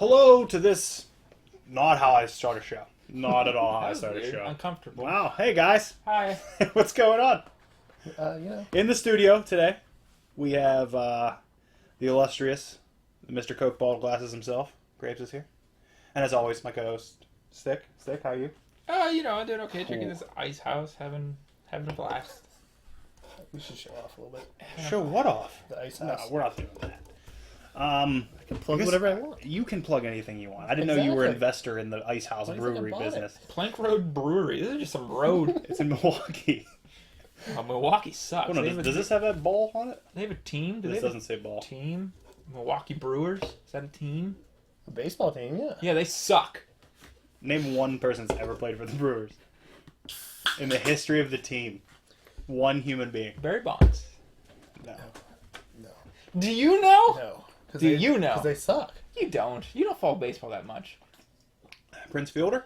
Hello to this. Not how I start a show. Not at all how I start a show. Uncomfortable. Wow. Hey guys. Hi. What's going on? In the studio today, we have the illustrious Mr. Coke Ball Glasses himself. Graves is here. And as always, my co-host, Stick. Stick, how are you? I'm doing okay. Drinking this ice house, having a blast. We should show off a little bit. Show what off? The ice No, house. we're not doing that. I can plug whatever I want. You can plug anything you want. I didn't know you were an investor in the Ice House Why do you think I brewery bought business. Plank Road Brewery. This is just some road. It's in Milwaukee. Milwaukee sucks. Oh, no, does this have that ball on it? They have a team? This doesn't say ball. Team? Milwaukee Brewers? Is that a team? A baseball team, yeah. Yeah, they suck. Name one person that's ever played for the Brewers. In the history of the team. One human being. Barry Bonds. No. No. Do you know? No. Do you know? Because they suck. You don't. You don't follow baseball that much. Prince Fielder?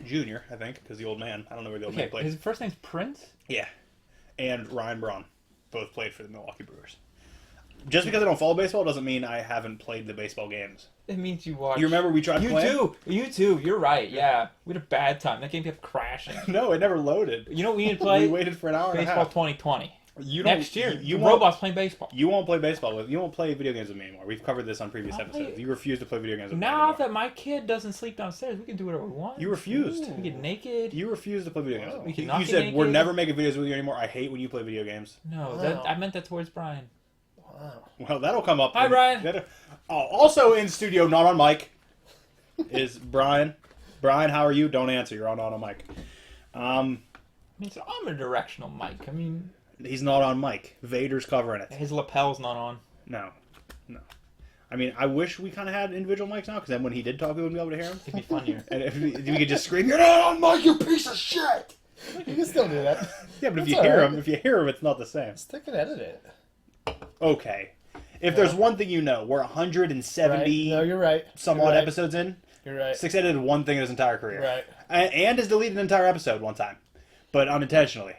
Junior, I think, because the old man. I don't know where the old man Okay, played. his first name's Prince? Yeah. And Ryan Braun. Both played for the Milwaukee Brewers. Just because I don't follow baseball doesn't mean I haven't played the baseball games. It means you watch. You remember we tried playing? You too. You're right. Yeah. We had a bad time. That game kept crashing. No, it never loaded. You know what we need to play? We waited for an hour and a Baseball half. 2020. Next year. You the won't, robots playing baseball. You won't play baseball with. You won't play video games with me anymore. We've covered this on previous Why? episodes. You refuse to play video games with me Now anymore. that my kid doesn't sleep downstairs, we can do whatever we want. You refused. We get naked. You refused to play video games. We can You not get said naked. we're never making videos with you anymore. I hate when you play video games. No, Wow. I meant that towards Brian. Wow. Well, that'll come up. Hi, Brian. Also in studio, not on mic, is Brian. Brian, how are you? Don't answer. You're on mic. I mean, it's omnidirectional mic. I mean, He's not on mic. Vader's covering it. his lapel's not on. No. I mean, I wish we kind of had individual mics now, because then when he did talk, we wouldn't be able to hear him. It'd be funnier. And if we could just scream, "You're not on mic, you piece of shit!" You can still do that. Yeah, but if That's you all hear right. him, it's not the same. Stick and edit it. Okay. If there's one thing you know, we're 170 Right. No, you're right. some You're odd right. episodes in. You're right. Six edited one thing in his entire career. Right. And has deleted an entire episode one time. But unintentionally.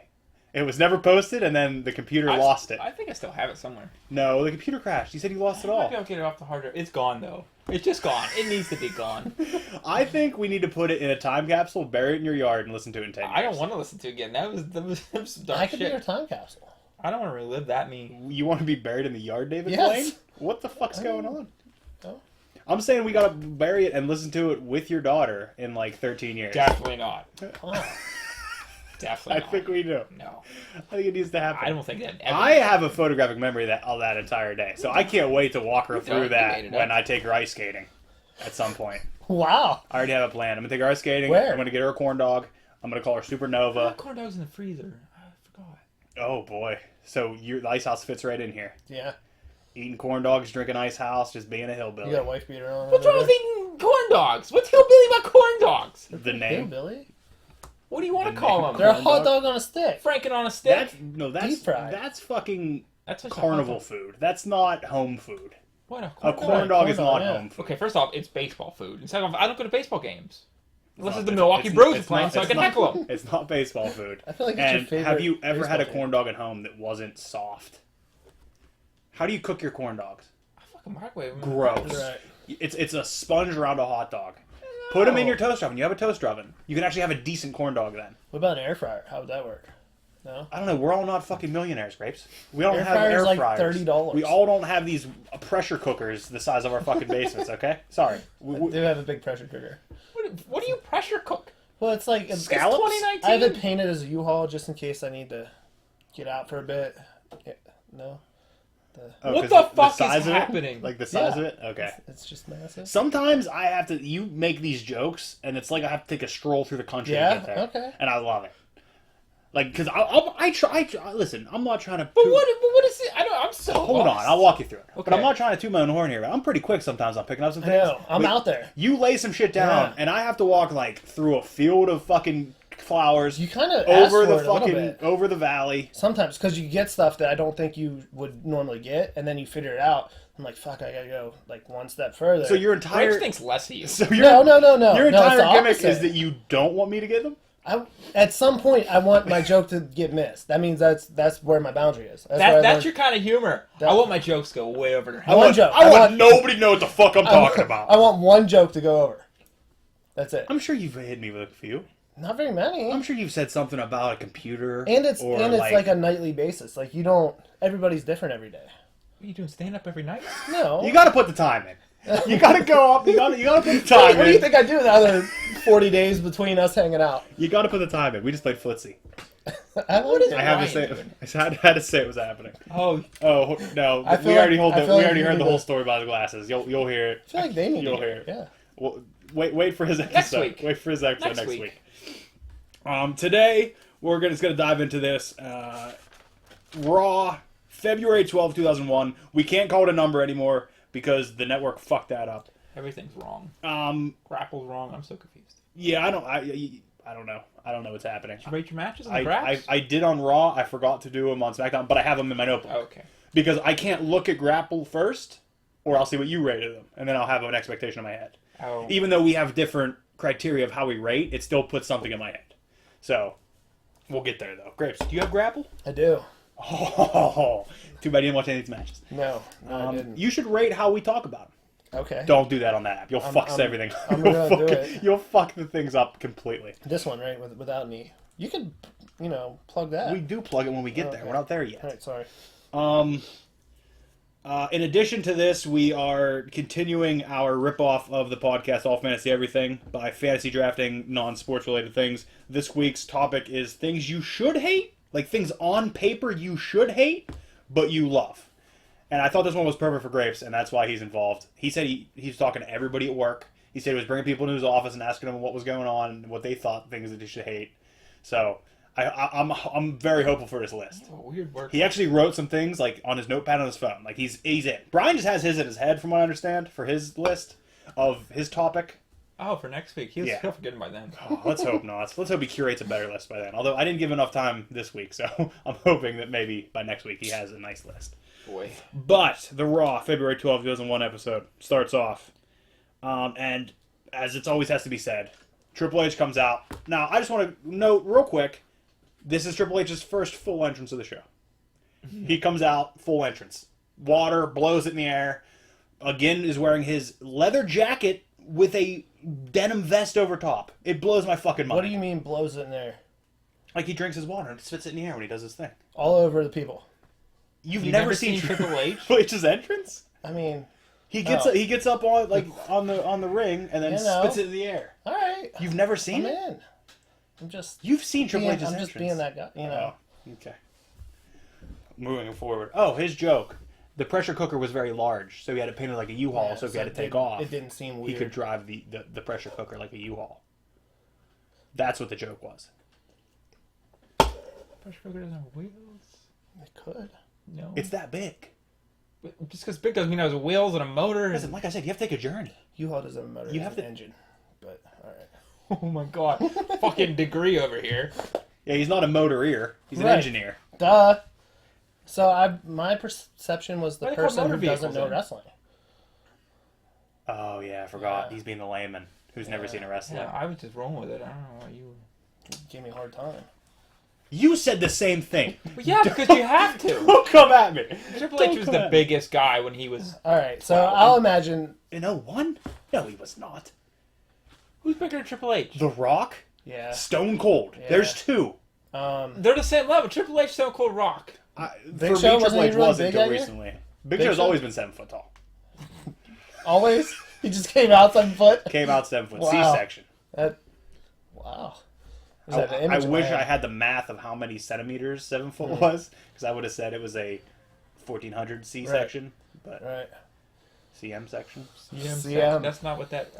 It was never posted, and then the computer lost it. I think I still have it somewhere. No, the computer crashed. He said he lost it I might all. be able to get it off the hard drive. It's gone, though. It's just gone. It needs to be gone. I think we need to put it in a time capsule, bury it in your yard, and listen to it in 10 years. I don't want to listen to it again. That was some dark I could be shit. your time capsule. I don't want to relive that me. You want to be buried in the yard, David Yes. Blaine? What the fuck's going on? Oh. I'm saying we gotta bury it and listen to it with your daughter in like 13 years. Definitely not. Oh. Definitely I not. think we do. No. I think it needs to happen. I don't think that ever... I have a photographic memory of that entire day, so I can't wait to walk her through You that made it when up. I take her ice skating at some point. Wow. I already have a plan. I'm gonna take her ice skating. Where? I'm gonna get her a corn dog. I'm gonna call her Supernova. corn dogs in the freezer. I forgot. Oh boy! So the ice house fits right in here. Yeah. Eating corn dogs, drinking ice house, just being a hillbilly. You got a wife beater on. What's over wrong with there? eating corn dogs? What's hillbilly about corn dogs? The name. Hillbilly? What do you want The to call name. them? They're a Corn hot dog? dog on a stick. Franken on a stick? That's Deep fried. That's fucking That's just a carnival hot dog. food. That's not home food. What, a A corn corn dog? dog is Corn not dog, yeah. home food. Okay, first off, it's baseball food. And second off, I don't go to baseball games. Unless not it's the ba- Milwaukee it's- Brewers are it's playing, not- so I it's can not- heckle them. It's not baseball food. I feel like it's your And favorite have you ever had a baseball corn dog at home that wasn't soft? How do you cook your corn dogs? I fucking microwave them. Gross. Right. It's a sponge around a hot dog. Put them in your toaster oven. You have a toaster oven. You can actually have a decent corn dog then. What about an air fryer? How would that work? No? I don't know. We're all not fucking millionaires, Grapes. We don't Air have fryer's air like fryers. $30. We all don't have these pressure cookers the size of our fucking basements. Okay, sorry. I do have a big pressure cooker. What do you pressure cook? Well, it's like... Scallops? 2019? I have it painted as a U-Haul just in case I need to get out for a bit. Yeah, no? Oh, What 'cause the fuck is size of it? happening? Like the size Yeah. of it? Okay. It's just massive. Sometimes I have to. You make these jokes, and it's like I have to take a stroll through the country Yeah? to get there. Okay. And I love it. Like, because I try. Listen, I'm not trying to. But what is it? I'm so Hold on, lost. I'll walk you through it. But Okay. I'm not trying to toot my own horn here. I'm pretty quick sometimes. I'm picking up some I things. know. I'm But out there. You lay some shit down, Yeah. and I have to walk like through a field of fucking flowers. You kind of over the a little fucking bit. over the valley. Sometimes, because you get stuff that I don't think you would normally get, and then you figure it out. I'm like, fuck, I gotta go like one step further. So your Graves entire thinks less of you. so your, No. your No, it's entire the gimmick opposite. is that you don't want me to get them. At some point, I want my joke to get missed. That means that's where my boundary is. That's your kind of humor. I want my jokes to go way over their head. I want nobody to know what the fuck I'm talking about. I want one joke to go over. That's it. I'm sure you've hit me with a few. Not very many. I'm sure you've said something about a computer. And it's like a nightly basis. Like, you don't... Everybody's different every day. Are you doing stand-up every night? No. You gotta put the time in. You gotta go up. You gotta put the time in. What do you think I do the other 40 days between us hanging out? You gotta put the time in. We just played footsie. I had to say it was happening. Oh no! We already heard the whole story about the glasses. You'll hear it. I feel like they need You'll to hear it. Yeah. Well, wait for his episode. Next week. Wait for his episode next week. Today we're gonna dive into this Raw, February 12, 2001. We can't call it a number anymore because the network fucked that up. Everything's wrong. Grapple's wrong. I'm so confused. Yeah, I don't know. I don't know what's happening. Did you rate your matches on the graps? I did on Raw. I forgot to do them on SmackDown, but I have them in my notebook. Oh, okay. Because I can't look at Grapple first, or I'll see what you rated them, and then I'll have an expectation in my head. Oh. Even though we have different criteria of how we rate, it still puts something in my head. So, we'll get there, though. Grapes, do you have Grapple? I do. Oh, too bad you didn't watch any of these matches. No, I didn't. You should rate how we talk about them. Okay. Don't do that on that app. You'll fuck everything. I'm gonna do it. You'll fuck the things up completely. This one, right? Without me. You could, plug that. We do plug it when we get there. Okay. We're not there yet. All right, sorry. In addition to this, we are continuing our ripoff of the podcast All Fantasy Everything by fantasy drafting non-sports related things. This week's topic is things you should hate, like things on paper you should hate, but you love. And I thought this one was perfect for Grapes, and that's why he's involved. He said he was talking to everybody at work. He said he was bringing people into his office and asking them what was going on and what they thought things that they should hate. So I'm very hopeful for this list. Oh, weird work. He actually wrote some things like on his notepad on his phone. Like he's in. Brian just has his in his head, from what I understand, for his list of his topic. Oh, for next week. He'll forget him by then. Oh, let's hope not. Let's hope he curates a better list by then. Although I didn't give enough time this week, so I'm hoping that maybe by next week he has a nice list. Boy. But the Raw February 12, 2001 episode starts off, and as it always has to be said, Triple H comes out. Now, I just want to note real quick, this is Triple H's first full entrance of the show. He comes out, full entrance. Water, blows it in the air. Again, is wearing his leather jacket with a denim vest over top. It blows my fucking mind. What do you mean blows it in there? Like he drinks his water and spits it in the air when he does his thing. All over the people. You've never seen Triple H? Triple H's entrance? I mean... He gets up on the ring and then spits it in the air. All right. You've never seen it? In. I'm just... You've seen Triple H's entrance. I'm just being that guy, Oh, okay. Moving forward. Oh, his joke. The pressure cooker was very large, so he had it painted like a U-Haul, so if he had to take off, it didn't seem weird. He could drive the pressure cooker like a U-Haul. That's what the joke was. Pressure cooker doesn't have wheels? It could. No. It's that big. Just because big doesn't mean it has wheels and a motor. Listen, like I said, you have to take a journey. U-Haul doesn't have a motor. You have an engine. But, all right. Oh my god. Fucking degree over here. Yeah, he's not a motorier. He's an engineer. Duh. So my perception was the Why person who doesn't know wrestling. Oh, yeah, I forgot. He's being the layman who's never seen a wrestling. Yeah, I was just rolling with it. I don't know why you... Gave me a hard time. You said the same thing. Well, yeah, because you have to. Don't come at me. Triple H was the biggest guy when he was... All right, so I'll imagine... In 01? No, he was not. Who's bigger than Triple H? The Rock? Yeah. Stone Cold. Yeah. There's two. They're the same level. Triple H, Stone Cold, Rock. Big Show wasn't he really big until recently. Big Show's always been 7 foot tall. Always? He just came out 7 foot? Came out 7 foot. Wow. C-section. Wow. I wish I had the math of how many centimeters 7 foot was, because I would have said it was a 1400 C-section. Right. But CM section? CM. That's not what that...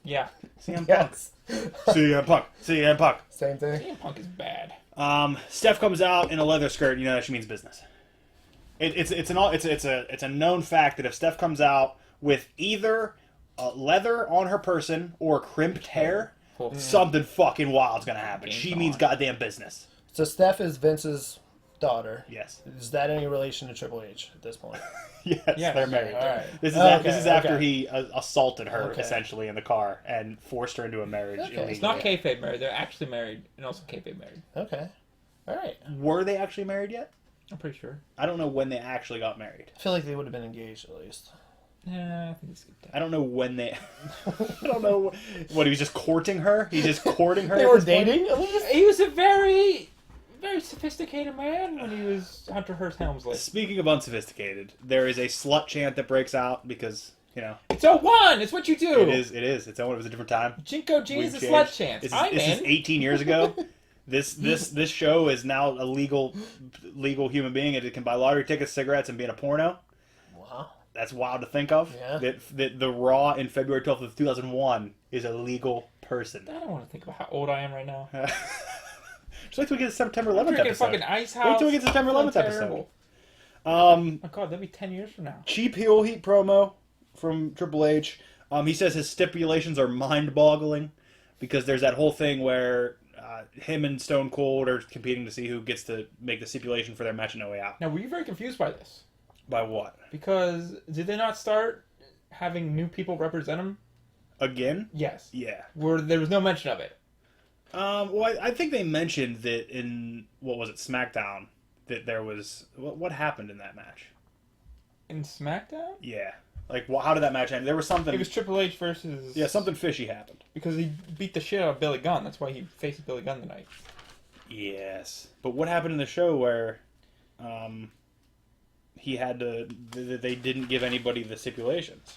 Yeah. CM Punk. CM Punk. CM Punk. Same thing. CM Punk is bad. Steph comes out in a leather skirt. You know that she means business. It's a known fact that if Steph comes out with either leather on her person or crimped hair, something fucking wild's gonna happen. She means goddamn business. So Steph is Vince's daughter. Yes. Is that any relation to Triple H at this point? Yes, they're married. All right. This is after he assaulted her essentially in the car and forced her into a marriage. Okay. It's not kayfabe married. They're actually married and also kayfabe married. Okay. All right. Were they actually married yet? I'm pretty sure. I don't know when they actually got married. I feel like they would have been engaged at least. Yeah, I think it's good. I don't know when they. I don't know what he was just courting her. He's just courting her. They were dating at least. He was a very, very sophisticated man when he was Hunter Hearst Helmsley. Speaking of unsophisticated, there is a slut chant that breaks out because It's 01! It's what you do! It is. It was a different time. Jinko G is We've a changed. slut chance. This I'm is in. 18 years ago. This show is now a legal human being, and it can buy lottery tickets, cigarettes, and be in a porno. Wow. That's wild to think of. Yeah. That the Raw in February 12th of 2001 is a legal person. I don't want to think about how old I am right now. Just wait till we get the September 11th Drinking episode. fucking Ice House. Wait till we get to September 11th Terrible. episode. Oh my god, that'd be 10 years from now. Cheap heel heat promo from Triple H. He says his stipulations are mind-boggling because there's that whole thing where him and Stone Cold are competing to see who gets to make the stipulation for their match in No Way Out. Now, were you very confused by this? By what? Because did they not start having new people represent them? Again? Yes. Yeah. There was no mention of it. Well, I think they mentioned that in, what was it, SmackDown, that there was... What happened in that match? In SmackDown? Yeah. Like, how did that match end? There was something... It was Triple H versus... Yeah, something fishy happened. Because he beat the shit out of Billy Gunn. That's why he faces Billy Gunn tonight. Yes. But what happened in the show where he had to... They didn't give anybody the stipulations?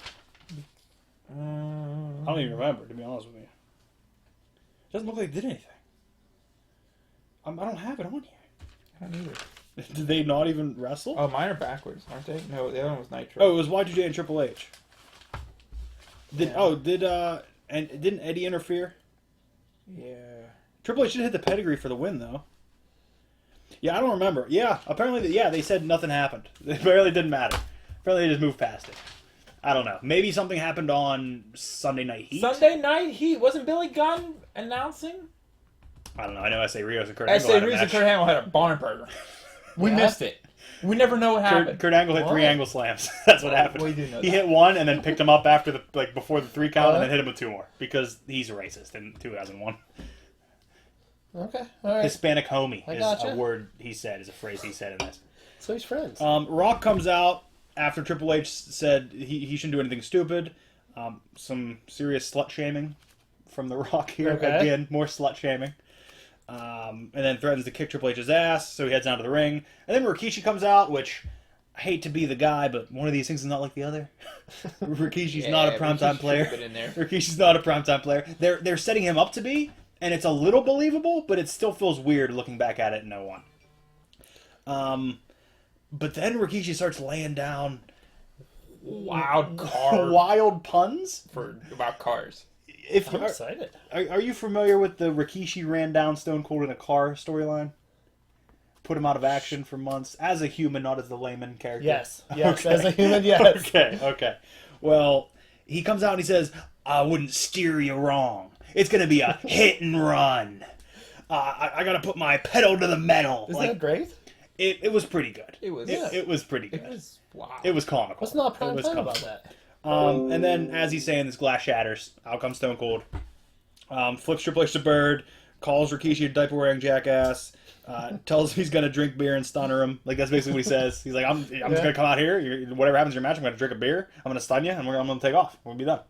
I don't even remember, to be honest with you. It doesn't look like they did anything. I don't have it on here. I don't either. Did they not even wrestle? Oh, mine are backwards, aren't they? No, the other one was Nitro. Oh, it was Y2J and Triple H. And didn't Eddie interfere? Yeah. Triple H did hit the pedigree for the win, though. Yeah, I don't remember. Yeah, apparently, they said nothing happened. It apparently didn't matter. Apparently, they just moved past it. I don't know. Maybe something happened on Sunday Night Heat. Sunday Night Heat? Wasn't Billy Gunn announcing? I don't know. I know S.A. Rios and Kurt Angle had a S.A. Rios and match. Kurt Angle had a barn burner. We missed it. We never know what happened. Kurt Angle hit 3 angle slams. That's what happened. We do know He that. hit one and then picked him up after before the 3 count and then hit him with 2 more because he's racist in 2001. Okay, all right. Hispanic homie is gotcha. a word he said, is a phrase he said in this. So he's friends. Rock comes out after Triple H said he shouldn't do anything stupid. Some serious slut shaming from The Rock here. Okay. Again, more slut shaming. And then threatens to kick Triple H's ass, so he heads down to the ring. And then Rikishi comes out, which I hate to be the guy, but one of these things is not like the other. Rikishi's not a primetime player. Rikishi's not a primetime player. They're setting him up to be, and it's a little believable, but it still feels weird looking back at it in 01. But then Rikishi starts laying down wild puns about cars. I'm excited. Are you familiar with the Rikishi ran down Stone Cold in a car storyline? Put him out of action for months as a human, not as the layman character. Yes, Okay. as a human, yes. Okay. Well, he comes out and he says, "I wouldn't steer you wrong. It's gonna be a hit and run. I gotta put my pedal to the metal." Isn't that great? It was pretty good. It was. It was pretty good. It was wow. It was comical. What's not prime time about that? And then, as he's saying, this glass shatters. Out comes Stone Cold. Flips Triple H to Bird. Calls Rikishi a diaper-wearing jackass. Tells him he's going to drink beer and stunner him. Like, that's basically what he says. He's like, I'm just going to come out here. Whatever happens in your match, I'm going to drink a beer. I'm going to stun you, and I'm going to take off. We're going to be done.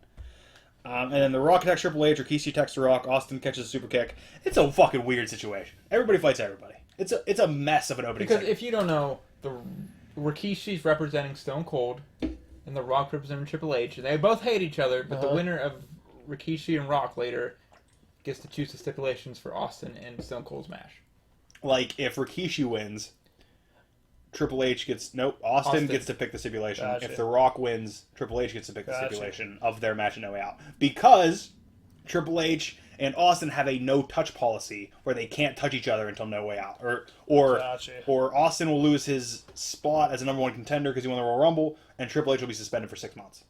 And then The Rock attacks Triple H. Rikishi attacks The Rock. Austin catches a super kick. It's a fucking weird situation. Everybody fights everybody. It's a mess of an opening Because segment. if you don't know, the Rikishi's representing Stone Cold, and The Rock representing Triple H, and they both hate each other, but the winner of Rikishi and Rock later gets to choose the stipulations for Austin and Stone Cold's match. Like, if Rikishi wins, Triple H gets... Nope, Austin gets to pick the stipulation. Gotcha. If The Rock wins, Triple H gets to pick the stipulation of their match in No Way Out. Because Triple H and Austin have a no-touch policy where they can't touch each other until No Way Out. Or Austin will lose his spot as a number 1 contender because he won the Royal Rumble, and Triple H will be suspended for 6 months.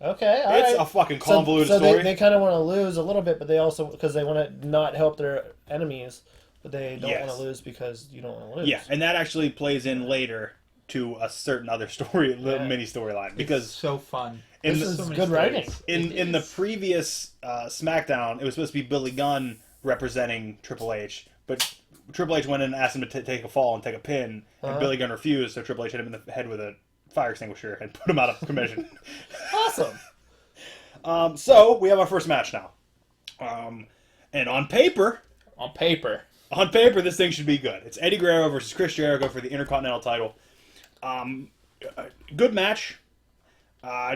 Okay, all It's right. a fucking convoluted so story. they kind of want to lose a little bit, but they also, because they want to not help their enemies, but they don't want to lose because you don't want to lose. Yeah, and that actually plays in later to a certain other story, mini storyline, because it's so fun. This is so good writing. In the previous SmackDown, it was supposed to be Billy Gunn representing Triple H, but Triple H went in and asked him to take a fall and take a pin, and Billy Gunn refused, so Triple H hit him in the head with a fire extinguisher and put him out of commission. Awesome. So we have our first match now, and on paper, this thing should be good. It's Eddie Guerrero versus Chris Jericho for the Intercontinental title. Good match.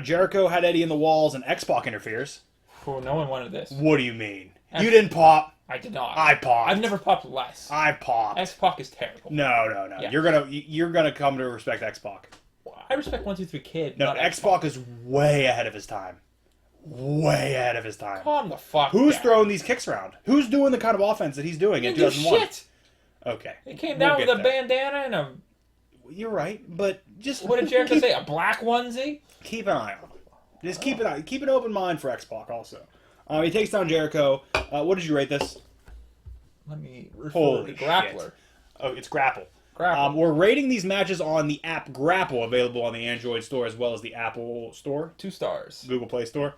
Jericho had Eddie in the walls, and X-Pac interferes. Oh, no one wanted this. What do you mean? You didn't pop? I did not. I popped. I've never popped less. I popped. X-Pac is terrible. No. Yeah. You're gonna come to respect X-Pac. I respect 1, 2, 3 Kid. No, X-Pac is way ahead of his time. Way ahead of his time. Calm the fuck Who's down. throwing these kicks around? Who's doing the kind of offense that he's doing in 2001? Shit. Okay. He came down with a bandana and a... You're right, but just... What did Jericho say? A black onesie? Keep an eye on him. Just keep an open mind for X-Pac also. He takes down Jericho. What did you rate this? Let me refer Holy to Grappler. shit. Oh, it's Grapple. Grapple. We're rating these matches on the app Grapple, available on the Android store as well as the Apple store. 2 stars. Google Play Store.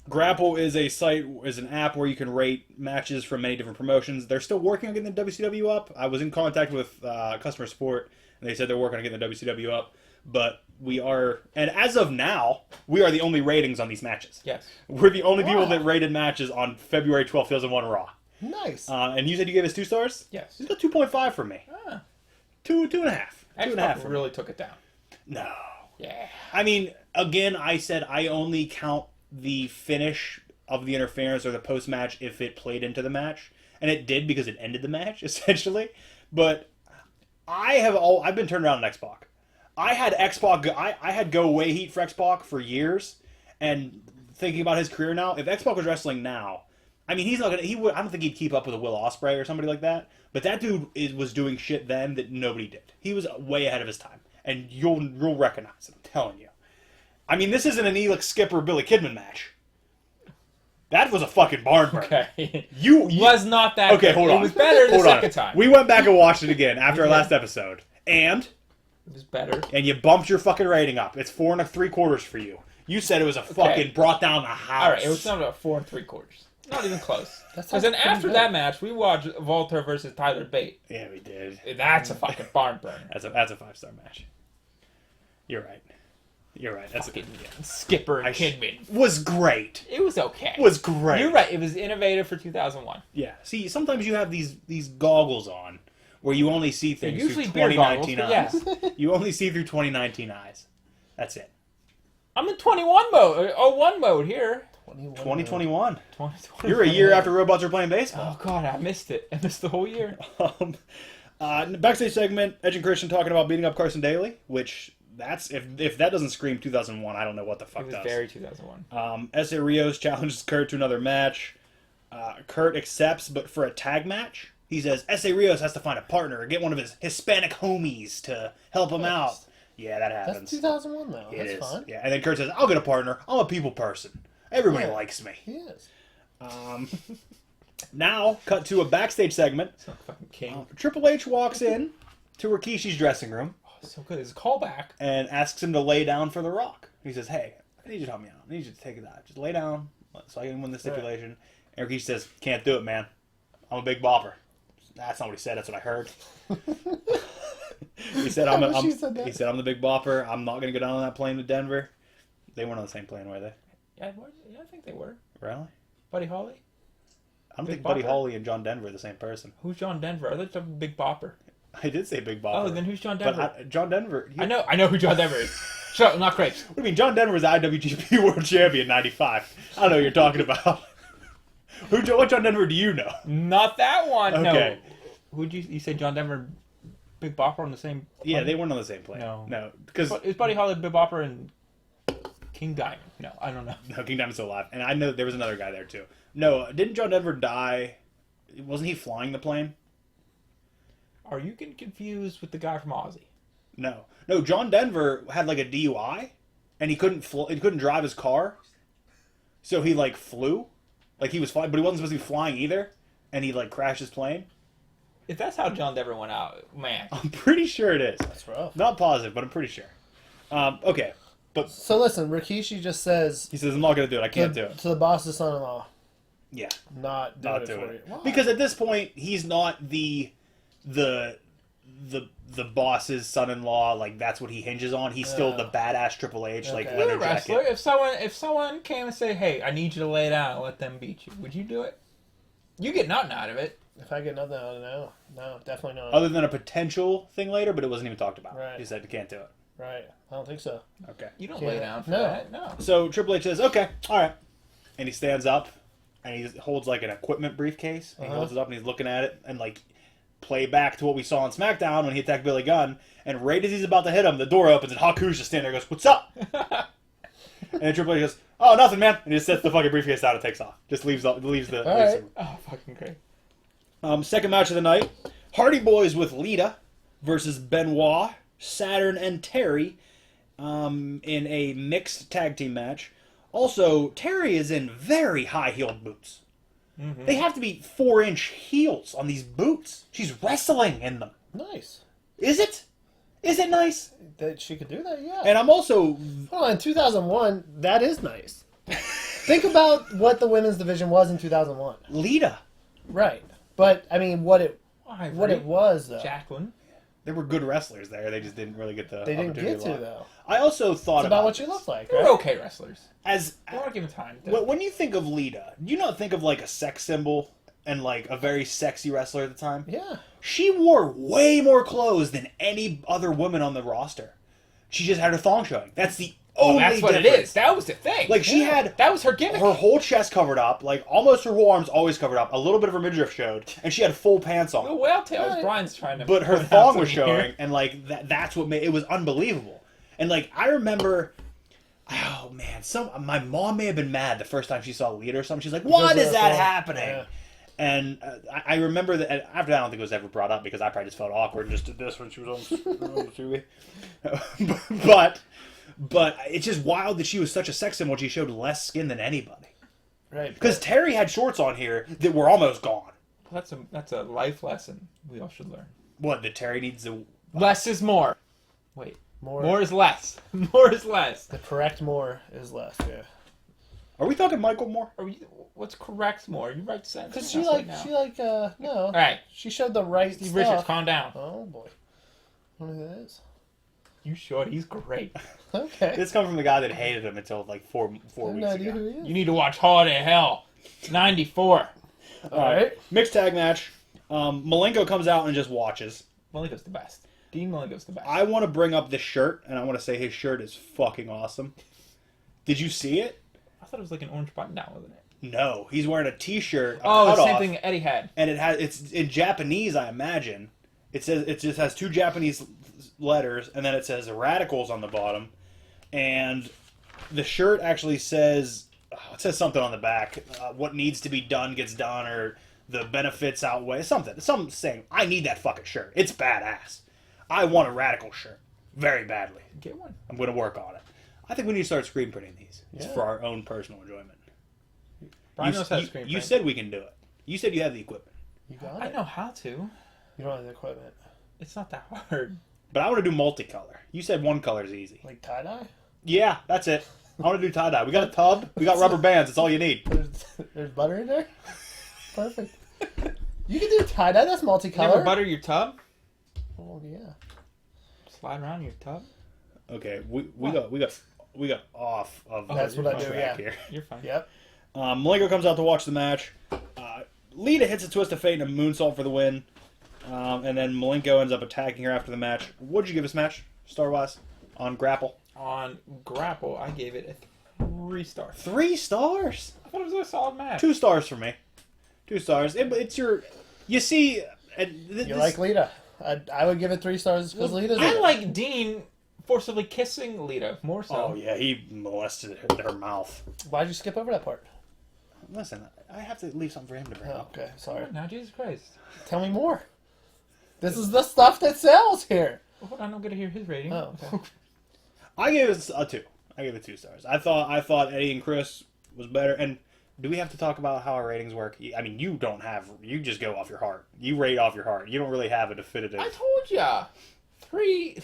Grapple is an app where you can rate matches from many different promotions. They're still working on getting the WCW up. I was in contact with customer support, and they said they're working on getting the WCW up. But we are, and as of now, we are the only ratings on these matches. Yes. We're the only people that rated matches on February 12th, 2001 Raw. Nice. And you said you gave us 2 stars? Yes. You got 2.5 from me. Ah. 2.5. X-Pac really took it down. No. Yeah. I mean, again, I said I only count the finish of the interference or the post-match if it played into the match. And it did because it ended the match, essentially. But I've been turned around on X-Pac. I had X-Pac, I had go away heat for X-Pac for years. And thinking about his career now, if X-Pac was wrestling now, I mean, I don't think he'd keep up with a Will Ospreay or somebody like that. But that dude was doing shit then that nobody did. He was way ahead of his time. And you'll recognize it, I'm telling you. I mean, this isn't an Elix Skipper Billy Kidman match. That was a fucking barn burner. Okay. You was not that okay, good. hold on. It was better the second time. We went back and watched it again after our last episode. And? It was better. And you bumped your fucking rating up. It's 4 3/4 for you. You said it was a fucking brought down the house. Alright, it was not about 4 3/4. Not even close. Because then after that match, we watched Walter versus Tyler Bate. Yeah, we did. That's a fucking barn burner. That's a 5-star match. You're right. That's fucking Skipper and Kidman. Was great. It was okay. Was great. You're right. It was innovative for 2001. Yeah. See, sometimes you have these goggles on where you only see things usually through 2019 goggles, eyes. You only see through 2019 eyes. That's it. I'm in 21 mode. 01 mode here. 2021. 2021. You're a year after robots are playing baseball. Oh god, I missed it. I missed the whole year. Backstage segment, Edge and Christian talking about beating up Carson Daly, which that's if that doesn't scream 2001, I don't know what the fuck does. It was very 2001. S.A. Rios challenges Kurt to another match. Kurt accepts, but for a tag match. He says S.A. Rios has to find a partner or get one of his Hispanic homies to help him out. Yeah, that happens. That's 2001 though. It That's is. fine. Yeah, and then Kurt says, "I'll get a partner. I'm a people person. Everybody likes me." He is. Now, cut to a backstage segment. It's not fucking king. Triple H walks in to Rikishi's dressing room. Oh, so good. It's a callback. And asks him to lay down for The Rock. He says, "Hey, I need you to help me out. I need you to take it out. Just lay down so I can win the stipulation." And Rikishi says, "Can't do it, man. I'm a big bopper." That's not what he said. That's what I heard. He said, "I'm the big bopper. I'm not going to go down on that plane to Denver." They weren't on the same plane, were they? Yeah, I think they were. Really? Buddy Holly? I don't think Buddy Holly and John Denver are the same person. Who's John Denver? I thought you were Big Bopper. I did say Big Bopper. Oh, then who's John Denver? But John Denver... I know who John Denver is. Shut up, not grapes. What do you mean? John Denver was the IWGP World Champion in 95. I don't know what you're talking about. What John Denver do you know? Not that one. Okay. No. Who'd you say John Denver and Big Bopper on the same plane? Yeah, they weren't on the same plane. No. Because... Is Buddy Holly, Big Bopper, and King Diamond? No, I don't know. No, King Diamond's still alive. And I know there was another guy there, too. No, didn't John Denver die... Wasn't he flying the plane? Are you getting confused with the guy from Aussie? No, John Denver had like a DUI, and he couldn't drive his car, so he like flew, like he was flying, but he wasn't supposed to be flying either, and he like crashed his plane. If that's how John Dever went out, man. I'm pretty sure it is. That's rough. Not positive, but I'm pretty sure. Okay, but So listen, Rikishi just says he says I'm not gonna do it. I can't do it. to the boss's son-in-law. Yeah, Not doing it for you. Why? because at this point he's not the boss's son-in-law. Like that's what he hinges on. He's still the badass Triple H, like Okay. You're leather a wrestler. jacket. If someone came and said, "Hey, I need you to lay down and let them beat you," would you do it? You get nothing out of it. If I get nothing out of it, no, definitely not. Other than a potential thing later, but it wasn't even talked about. Right. He said you can't do it. Right. I don't think so. Okay. You don't Can't- lay down for no. that. No. So Triple H says, "Okay, all right," and he stands up, and he holds like an equipment briefcase. And he holds it up, and he's looking at it, and like play back to what we saw on SmackDown when he attacked Billy Gunn. And right as he's about to hit him, the door opens, and Haku's just standing there, and goes, "What's up?" And then Triple H goes, "Oh, nothing, man," and he just sets the fucking briefcase down and takes off. Just leaves the. right. Oh, fucking great. Second match of the night: Hardy Boys with Lita versus Benoit, Saturn, and Terry in a mixed tag team match. Also, Terry is in very high-heeled boots. Mm-hmm. They have to be 4-inch heels on these boots. She's wrestling in them. Nice. Is it? Is it nice? That she could do that, yeah. And I'm also... Well, in 2001, that is nice. Think about what the women's division was in 2001. Lita. Right. But, I mean, what it Ivory, was, though. Jacqueline. There were good wrestlers there. They just didn't really get the They didn't opportunity get to, lot. though. I also thought It's about what she looked like, They're right? okay wrestlers. As They want to give them time. when you think of Lita, do you not think of like a sex symbol and like a very sexy wrestler at the time? Yeah. She wore way more clothes than any other woman on the roster. She just had her thong showing. That's the only That's what it difference. is. That was the thing. Like she had That was her gimmick. her whole chest covered up, like almost her whole arms always covered up. A little bit of her midriff showed, and she had full pants The on. whale tails Brian's trying to. But her point thong out was to me showing, here. and like that's what made it was unbelievable. And like I remember, oh man, my mom may have been mad the first time she saw Lita or something. She's like, "Why Because is of that the thong. happening?" Yeah. And I remember that. And after that, I don't think it was ever brought up because I probably just felt awkward and just did this when she was on the TV. But it's just wild that she was such a sex symbol. She showed less skin than anybody. Right. Because Terry had shorts on here that were almost gone. That's a life lesson we all should learn. What? That Terry needs to. Less is more. Wait. More More is less. More is less. The correct more is less, yeah. Are we talking Michael Moore? What's correct more? You write sentence. Because no. All right. She showed the right Steve stuff. Richards, calm down. Oh, boy. I don't know who that is. You sure? He's great. Okay. This comes from the guy that hated him until like four I weeks have no idea ago. who he is. You need to watch Holiday Hell. 94. All right. Mixed tag match. Malenko comes out and just watches. Malenko's the best. Dean Malenko's the best. I want to bring up this shirt, and I want to say his shirt is fucking awesome. Did you see it? I thought it was like an orange button down, wasn't it? No, he's wearing a T-shirt. Oh, the cutoff, same thing Eddie had. and it's in Japanese, I imagine. It just has two Japanese letters, and then it says Radicals on the bottom, and the shirt actually says it says something on the back. What needs to be done gets done, or the benefits outweigh something. Some saying I need that fucking shirt. It's badass. I want a Radical shirt very badly. Get one. I'm going to work on it. I think we need to start screen printing these. It's Yeah. for our own personal enjoyment. Brian knows how to screen You print. said we can do it. You said you have the equipment. You got I it. know how to. You don't have the equipment. It's not that hard. But I want to do multicolor. You said one color is easy. Like tie-dye? Yeah, that's it. I want to do tie-dye. We got a tub. We got rubber bands. That's all you need. There's butter in there? Perfect. You can do tie-dye. That's You ever multicolor. butter your tub? Oh, yeah. Slide around your tub? Okay, we got off of That's what I do, track yeah. here. You're fine. Yep. Malenko comes out to watch the match. Lita hits a twist of fate and a moonsault for the win. And then Malenko ends up attacking her after the match. What'd you give this match, star-wise, on Grapple? On Grapple, I gave it a 3 stars. 3 stars. I thought it was a solid match. 2 stars for me. 2 stars. It's your... You see... You like Lita. I would give it 3 stars because Lita's in I it. like Dean forcibly kissing Lita more so. Oh, yeah, he molested her mouth. Why'd you skip over that part? Listen, I have to leave something for him to bring Oh, up. okay. Sorry. Now, Jesus Christ. Tell me more. This is the stuff that sells here. Hold on, I'm going to hear his rating. Oh, okay. I gave it a 2. I gave it 2 stars. I thought Eddie and Chris was better, and do we have to talk about how our ratings work? I mean, you just go off your heart. You rate off your heart. You don't really have a definitive. I told ya. Three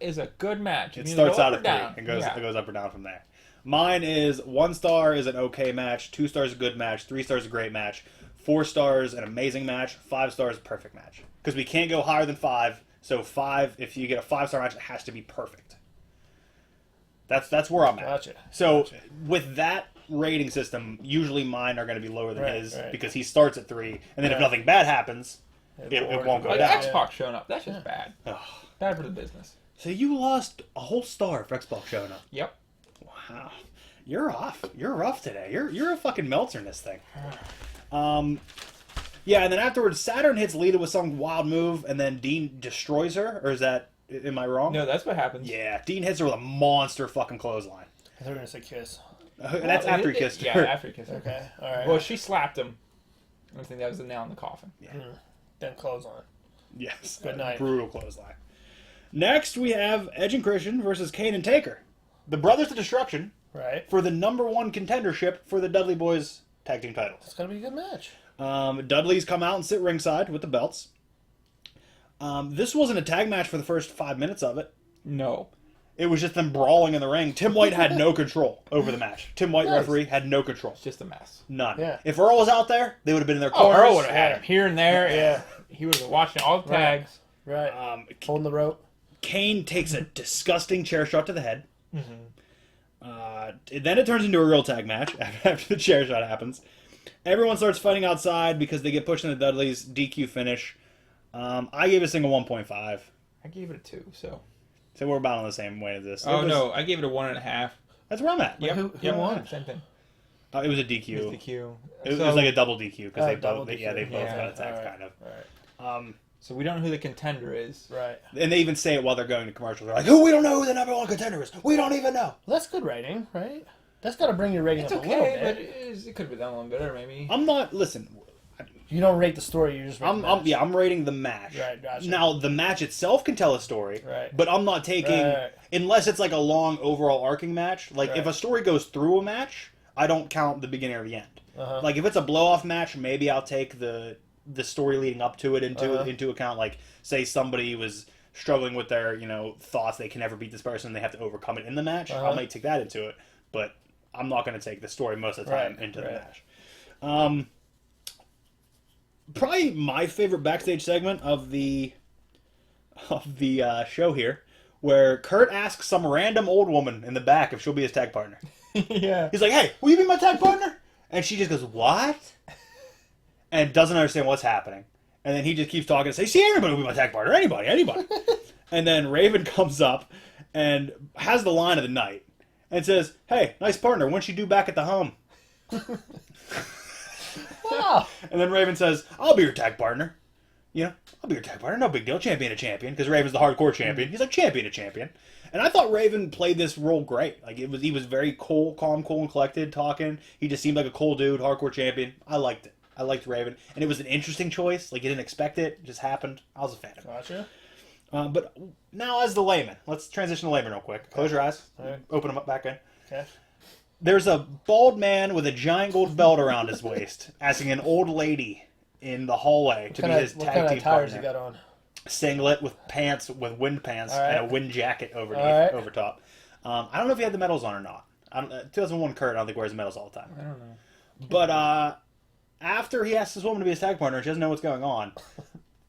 is a good match. It starts out at 3 and goes up or down from there. Mine is 1 star is an okay match, 2 stars a good match, 3 stars a great match, 4 stars an amazing match, 5 stars perfect match. Because we can't go higher than 5. So 5, if you get a 5-star match, it has to be perfect. That's where I'm at. Gotcha. So with that rating system, usually mine are going to be lower than his because he starts at 3, and then if nothing bad happens, it won't go like down. Xbox showing up, that's just bad. Bad for the business. So you lost a whole star for Xbox showing up. Yep. Wow, you're off. You're rough today. You're a fucking Meltzer in this thing. Yeah, and then afterwards, Saturn hits Lita with some wild move, and then Dean destroys her. Or is that? Am I wrong? No, that's what happens. Yeah, Dean hits her with a monster fucking clothesline. I thought you were going to say kiss. And that's after he kissed her. Yeah, after he kissed her. Okay, alright. Well, she slapped him. I think that was the nail in the coffin. Yeah. Then clothes on. Yes. Good night. Brutal clothesline. Next, we have Edge and Christian versus Kane and Taker. The Brothers to Destruction Right. for the #1 contendership for the Dudley Boys tag team titles. It's going to be a good match. Dudley's come out and sit ringside with the belts. This wasn't a tag match for the first 5 minutes of it. No. It was just them brawling in the ring. Tim White had no control over the match. Tim White, referee, had no control. It's just a mess. None. Yeah. If Earl was out there, they would have been in their Oh, corners. Earl would have had him here and there. Yeah. He would have been watching all the tags. Right. Holding the rope. Kane takes a disgusting chair shot to the head. Then it turns into a real tag match after the chair shot happens. Everyone starts fighting outside because they get pushed into Dudley's DQ finish. I gave it a single 1.5. I gave it a 2, so. So we're about on the same way as this. No, I gave it a 1.5. That's where I'm at. Yep. Who won? Same thing. It was a DQ. It was DQ. It was like a double DQ because they double both, DQ. they both Yeah. got attacked, Alright. kind of. Alright. So we don't know who the contender is. Right. And they even say it while they're going to commercials. They're like, "Who? We don't know who the #1 contender is. We don't even know." Well, that's good rating, right? That's got to bring your rating It's up a little okay, but bit. it could be done a little better, maybe. I'm not. Listen, You don't rate the story, you just rate the match. I'm rating the match. Right, gotcha. Now the match itself can tell a story. Right. But I'm not taking Right. unless it's like a long overall arcing match. Like if Right. a story goes through a match, I don't count the beginning or the end. Uh-huh. Like if it's a blow off match, maybe I'll take the story leading up to it into account. Like say somebody was struggling with their thoughts, they can never beat this person, they have to overcome it in the match. I might take that into it, but I'm not going to take the story most of the time into the match. Probably my favorite backstage segment of the show here, where Kurt asks some random old woman in the back if she'll be his tag partner. Yeah. He's like, "Hey, will you be my tag partner?" And she just goes, "What?" And doesn't understand what's happening. And then he just keeps talking and says, "See, anybody will be my tag partner. Anybody." And then Raven comes up and has the line of the night and says, "Hey, nice partner. When's she due back at the home?" Wow. And then Raven says, "I'll be your tag partner. I'll be your tag partner. No big deal. Champion to champion." Because Raven's the hardcore champion. He's like, champion to champion. And I thought Raven played this role great. Like he was very calm, cool, and collected, talking. He just seemed like a cool dude, hardcore champion. I liked it. I liked Raven. And it was an interesting choice. Like you didn't expect it. It just happened. I was a fan of it. Gotcha. But now as the layman. Let's transition to layman real quick. Close your eyes. Right. Open them up back in. Okay. There's a bald man with a giant gold belt around his waist asking an old lady in the hallway to be his What tag kind team of tires partner. you got on? Singlet with pants, with wind pants, All right. and a wind jacket over right. over top. I don't know if he had the medals on or not. 2001 Kurt, I don't think wears medals all the time. I don't know. But after he asks this woman to be his tag partner, she doesn't know what's going on.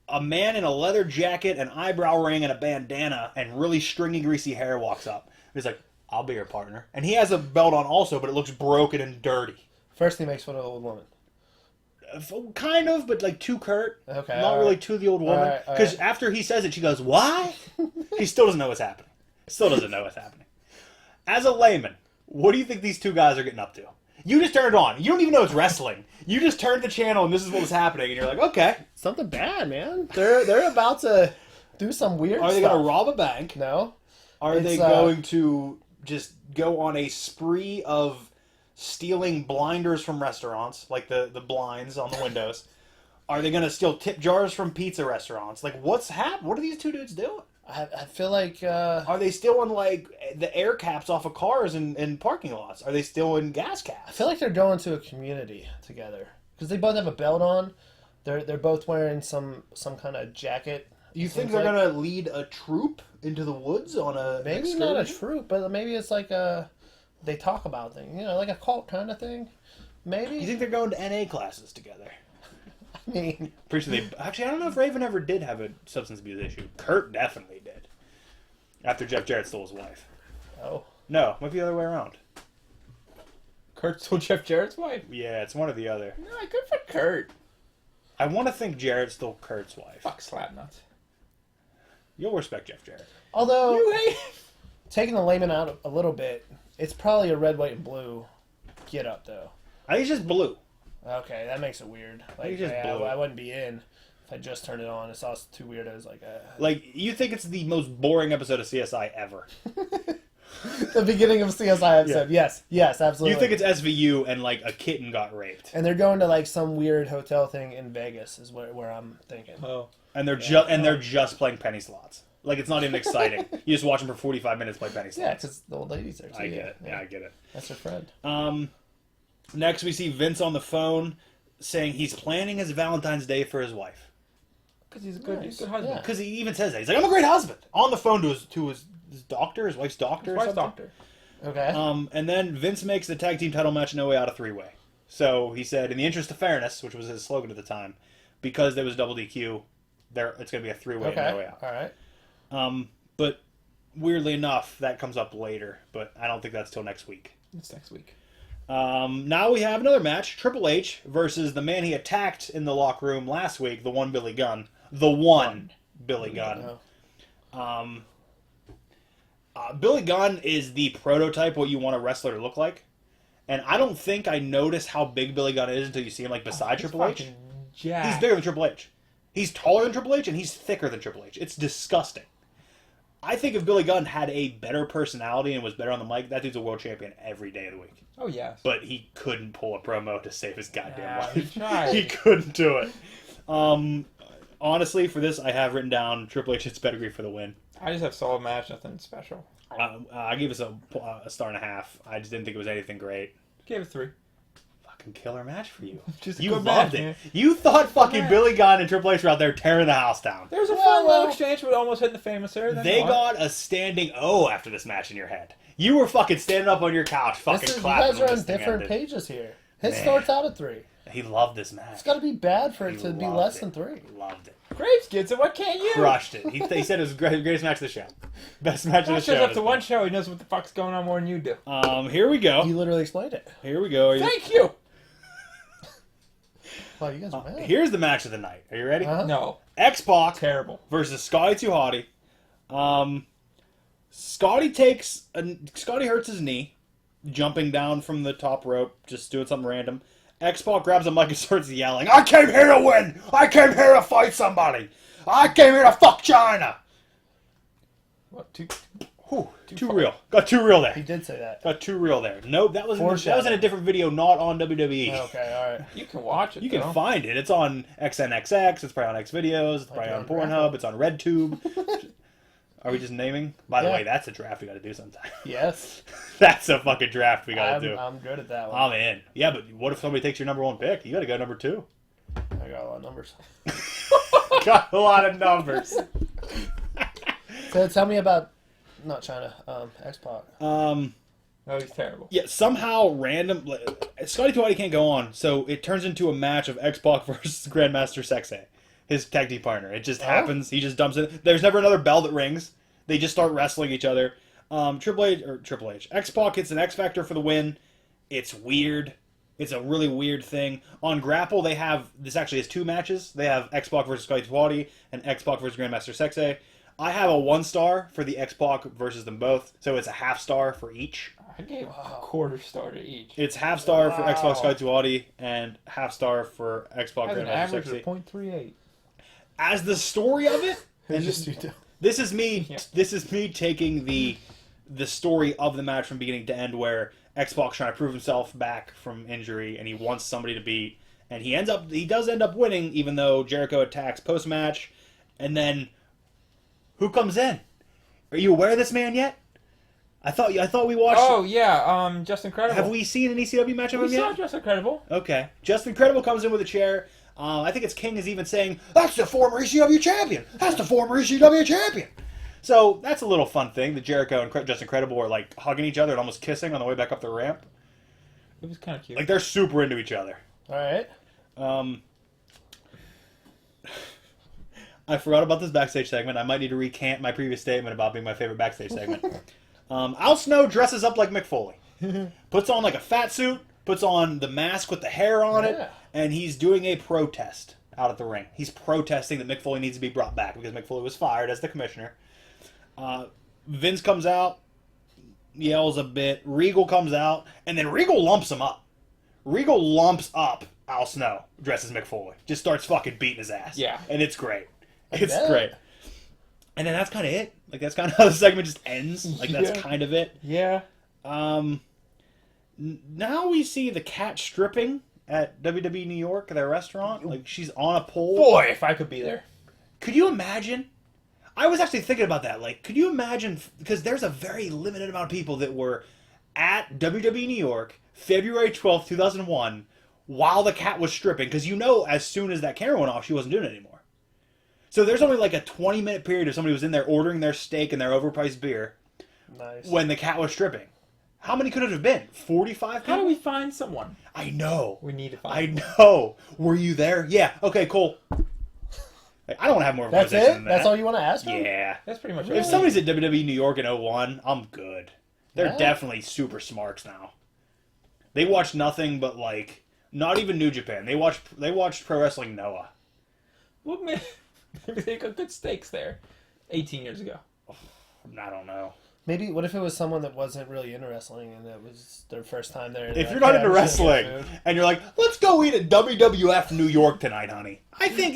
A man in a leather jacket, an eyebrow ring, and a bandana, and really stringy, greasy hair walks up. He's like, "I'll be your partner." And he has a belt on also, but it looks broken and dirty. First, he makes fun of the old woman. Kind of, but like to Kurt. Okay, Not all really right. to the old woman. All right, Because after he says it, she goes, "Why?" He still doesn't know what's happening. Still doesn't know what's happening. As a layman, what do you think these two guys are getting up to? You just turned it on. You don't even know it's wrestling. You just turned the channel and this is what was happening. And you're like, okay. Something bad, man. They're about to do some weird Are they stuff. going to rob a bank? No. Are they It's, going to just go on a spree of stealing blinders from restaurants, like the blinds on the windows? Are they going to steal tip jars from pizza restaurants? Like, what's happening? What are these two dudes doing? I feel like Are they still in like the air caps off of cars and parking lots? Are they still in gas caps? I feel like they're going to a community together because they both have a belt on. They're both wearing some kind of jacket. You think they're gonna lead a troop into the woods on a maybe excursion? not a troop, but maybe it's like they talk about things, like a cult kind of thing. Maybe. You think they're going to NA classes together? I mean, Pretty sure they. Actually, I don't know if Raven ever did have a substance abuse issue. Kurt definitely did. After Jeff Jarrett stole his wife. oh, No, might be the other way around. Kurt stole Jeff Jarrett's wife. Yeah, it's one or the other. No, good for Kurt. I want to think Jarrett stole Kurt's wife. Fuck Slapnuts. You'll respect Jeff Jarrett. although You hate. taking the layman out a little bit, it's probably a red, white, and blue get up though. I think it's just blue. Okay, that makes it weird. Like, It's just yeah, blue. I wouldn't be in if I just turned it on and saw two weirdos like. Like, you think it's the most boring episode of CSI ever. The beginning of CSI episode. Yes, absolutely. You think it's SVU and, like, a kitten got raped. And they're going to like some weird hotel thing in Vegas is where I'm thinking. Oh. And they're just playing penny slots. Like, it's not even exciting. You just watch them for 45 minutes play penny Yeah, slots. because the old lady's there too. I get it. Yeah, I get it. That's her friend. Next, we see Vince on the phone saying he's planning his Valentine's Day for his wife. Because he's a good, Nice. husband. Yeah. Because he even says that. He's like, I'm a great husband. On the phone to his doctor, his wife's doctor or Wife's something. doctor. Okay. And then Vince makes the tag team title match no way out of three-way. So he said, in the interest of fairness, which was his slogan at the time, because there was double DQ, it's going to be a three-way Okay. no way out. All right. But weirdly enough, that comes up later. But I don't think that's till next week. It's next week. Now we have another match: Triple H versus the man he attacked in the locker room last week, the one Billy Gunn, Billy Gunn. Oh. Billy Gunn is the prototype what you want a wrestler to look like, and I don't think I noticed how big Billy Gunn is until you see him like beside Triple H. Yeah. He's bigger than Triple H. He's taller than Triple H, and he's thicker than Triple H. It's disgusting. I think if Billy Gunn had a better personality and was better on the mic, that dude's a world champion every day of the week. Oh, yes. But he couldn't pull a promo to save his goddamn Yeah, life. he tried. He couldn't do it. Honestly, for this, I have written down Triple H's pedigree for the win. I just have solid match, nothing special. I give us a star and a half. I just didn't think it was anything great. Gave it 3. Fucking killer match for you. Just a You good loved match, it. man. You thought fucking match. Billy Gunn and Triple H were out there tearing the house down. There was a Well, fun little well. exchange with almost hitting the famous there. then They what? got a standing O after this match in your head. You were fucking standing up on your couch, fucking You clapping. guys when are on this thing different ended. pages here. His Man. starts out at 3. He loved this match. It's got to be bad for it He to be loved less it. than 3. He loved it. Graves gets it. What can't you? Crushed it. He said it was the greatest match of the show. Best match of the That show. shows up to one show. He knows what the fuck's going on more than you do. Here we go. You literally explained it. Here we go. Thank you. Wow, you guys are mad. Here's the match of the night. Are you ready? Uh-huh. No. X-Pac Terrible. versus Scotty 2 Hottie. Scotty hurts his knee, jumping down from the top rope, just doing something random. X-Pac grabs a mic and starts yelling, I came here to win! I came here to fight somebody! I came here to fuck China! What? Whew, too far. real. Got too real He there. did say that. Got too real there. Nope, that was in a Foreshadowing. different video, not on WWE. Okay, all right. You can watch it. You can though. find it. It's on XNXX. It's probably on X videos. It's probably it on on Pornhub. It's on RedTube. Are we just naming? By the Yeah. way, that's a draft we got to do sometime. Yes. That's a fucking draft we got to do. I'm good at that one. I'm in. Yeah, but what if somebody takes your number one pick? You got to go number 2. I got a lot of numbers. Got a lot of numbers. So tell me about, not China, X-Pac. No, he's terrible. Yeah, somehow random. Scotty 2 Hottie can't go on, so it turns into a match of X-Pac versus Grandmaster Sexay, his tag team partner. It just happens. He just dumps it. There's never another bell that rings. They just start wrestling each other. Triple H. X-Pac hits an X Factor for the win. It's weird. It's a really weird thing. On Grapple, they have, this actually has 2 matches. They have X-Pac versus Scotty 2 Hottie and X-Pac versus Grandmaster Sexay. I have a 1 star for the X-Pac versus them both, so it's a half star for each. I gave a quarter star to each. It's half star for Wow. X-Pac Scotty 2 Hottie and half star for X-Pac Has an Grandmaster average Sexay. of 0.38. As the story of it, and Just you two. this is me. Yeah. This is me taking the story of the match from beginning to end, where X-Pac's trying to prove himself back from injury, and he wants somebody to beat, and he does end up winning, even though Jericho attacks post match, and then Who comes in? Are you aware of this man yet? I thought we watched. Oh yeah, Justin Credible. Have we seen an ECW match of him We saw yet? Justin Credible. Okay. Justin Credible comes in with a chair. I think it's King is even saying, "That's the former ECW champion. That's the former ECW champion." So that's a little fun thing. That Jericho and Justin Credible are like hugging each other and almost kissing on the way back up the ramp. It was kind of cute. Like they're super into each other. All right. I forgot about this backstage segment. I might need to recant my previous statement about being my favorite backstage segment. Al Snow dresses up like Mick Foley. Puts on like a fat suit, puts on the mask with the hair on it, and he's doing a protest out at the ring. He's protesting that Mick Foley needs to be brought back because Mick Foley was fired as the commissioner. Vince comes out, yells a bit. Regal comes out, and then Regal lumps him up. Regal lumps up Al Snow, dresses Mick Foley. Just starts fucking beating his ass. Yeah. And it's great. It's great. And then that's kind of it. Like, that's kind of how the segment just ends. Like, that's kind of it. Yeah. Now we see the cat stripping at WWE New York, their restaurant. Like, she's on a pole. Boy, if I could be there. Could you imagine? I was actually thinking about that. Like, could you imagine? Because there's a very limited amount of people that were at WWE New York, February 12th, 2001, while the cat was stripping. Because you know, as soon as that camera went off, she wasn't doing it anymore. So there's only like a 20-minute period of somebody was in there ordering their steak and their overpriced beer when the cat was stripping. How many could it have been? 45 people? How do we find someone? I know. We need to find I know. Were you there? Yeah. Okay, cool. Like, I don't want to have more That's conversation it? than that. That's all you want to ask him? Yeah. That's pretty much If it. somebody's at WWE New York in 01, I'm good. They're definitely super smarts now. They watch nothing but, like, not even New Japan. They watched Pro Wrestling Noah. Well, maybe they got good steaks there 18 years ago. I don't know. Maybe, what if it was someone that wasn't really into wrestling and it was their first time there? If you're not into wrestling and you're like, let's go eat at WWF New York tonight, honey. I think,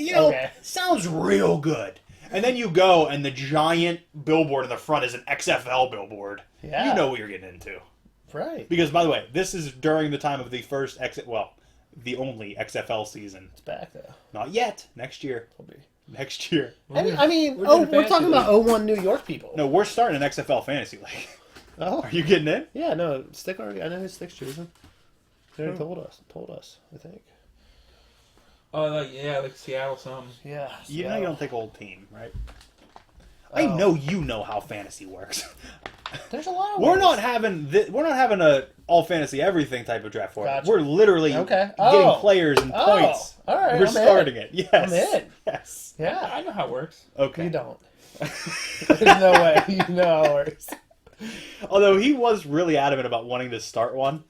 sounds real good. And then you go and the giant billboard in the front is an XFL billboard. Yeah. You know what you're getting into. Right. Because, by the way, this is during the time of the first, the only XFL season. It's back, though. Not yet. Next year. It'll be. Next year. I mean, we're we're talking about 01 New York people. No, we're starting an XFL fantasy league. Oh. Are you getting in? Yeah, no, Stick already, I know who Stick's choosing. They already told us, I think. Oh, like Seattle something. Yeah. You know you don't take old team, right? Oh. I know you know how fantasy works. There's a lot of We're ways. not having a all fantasy everything type of draft for it. Gotcha. We're literally getting players and points. All right, We're I'm starting in. it. Yes. I'm in. Yes. Yeah. I know how it works. Okay. You don't. There's no way. You know how it works. Although he was really adamant about wanting to start one,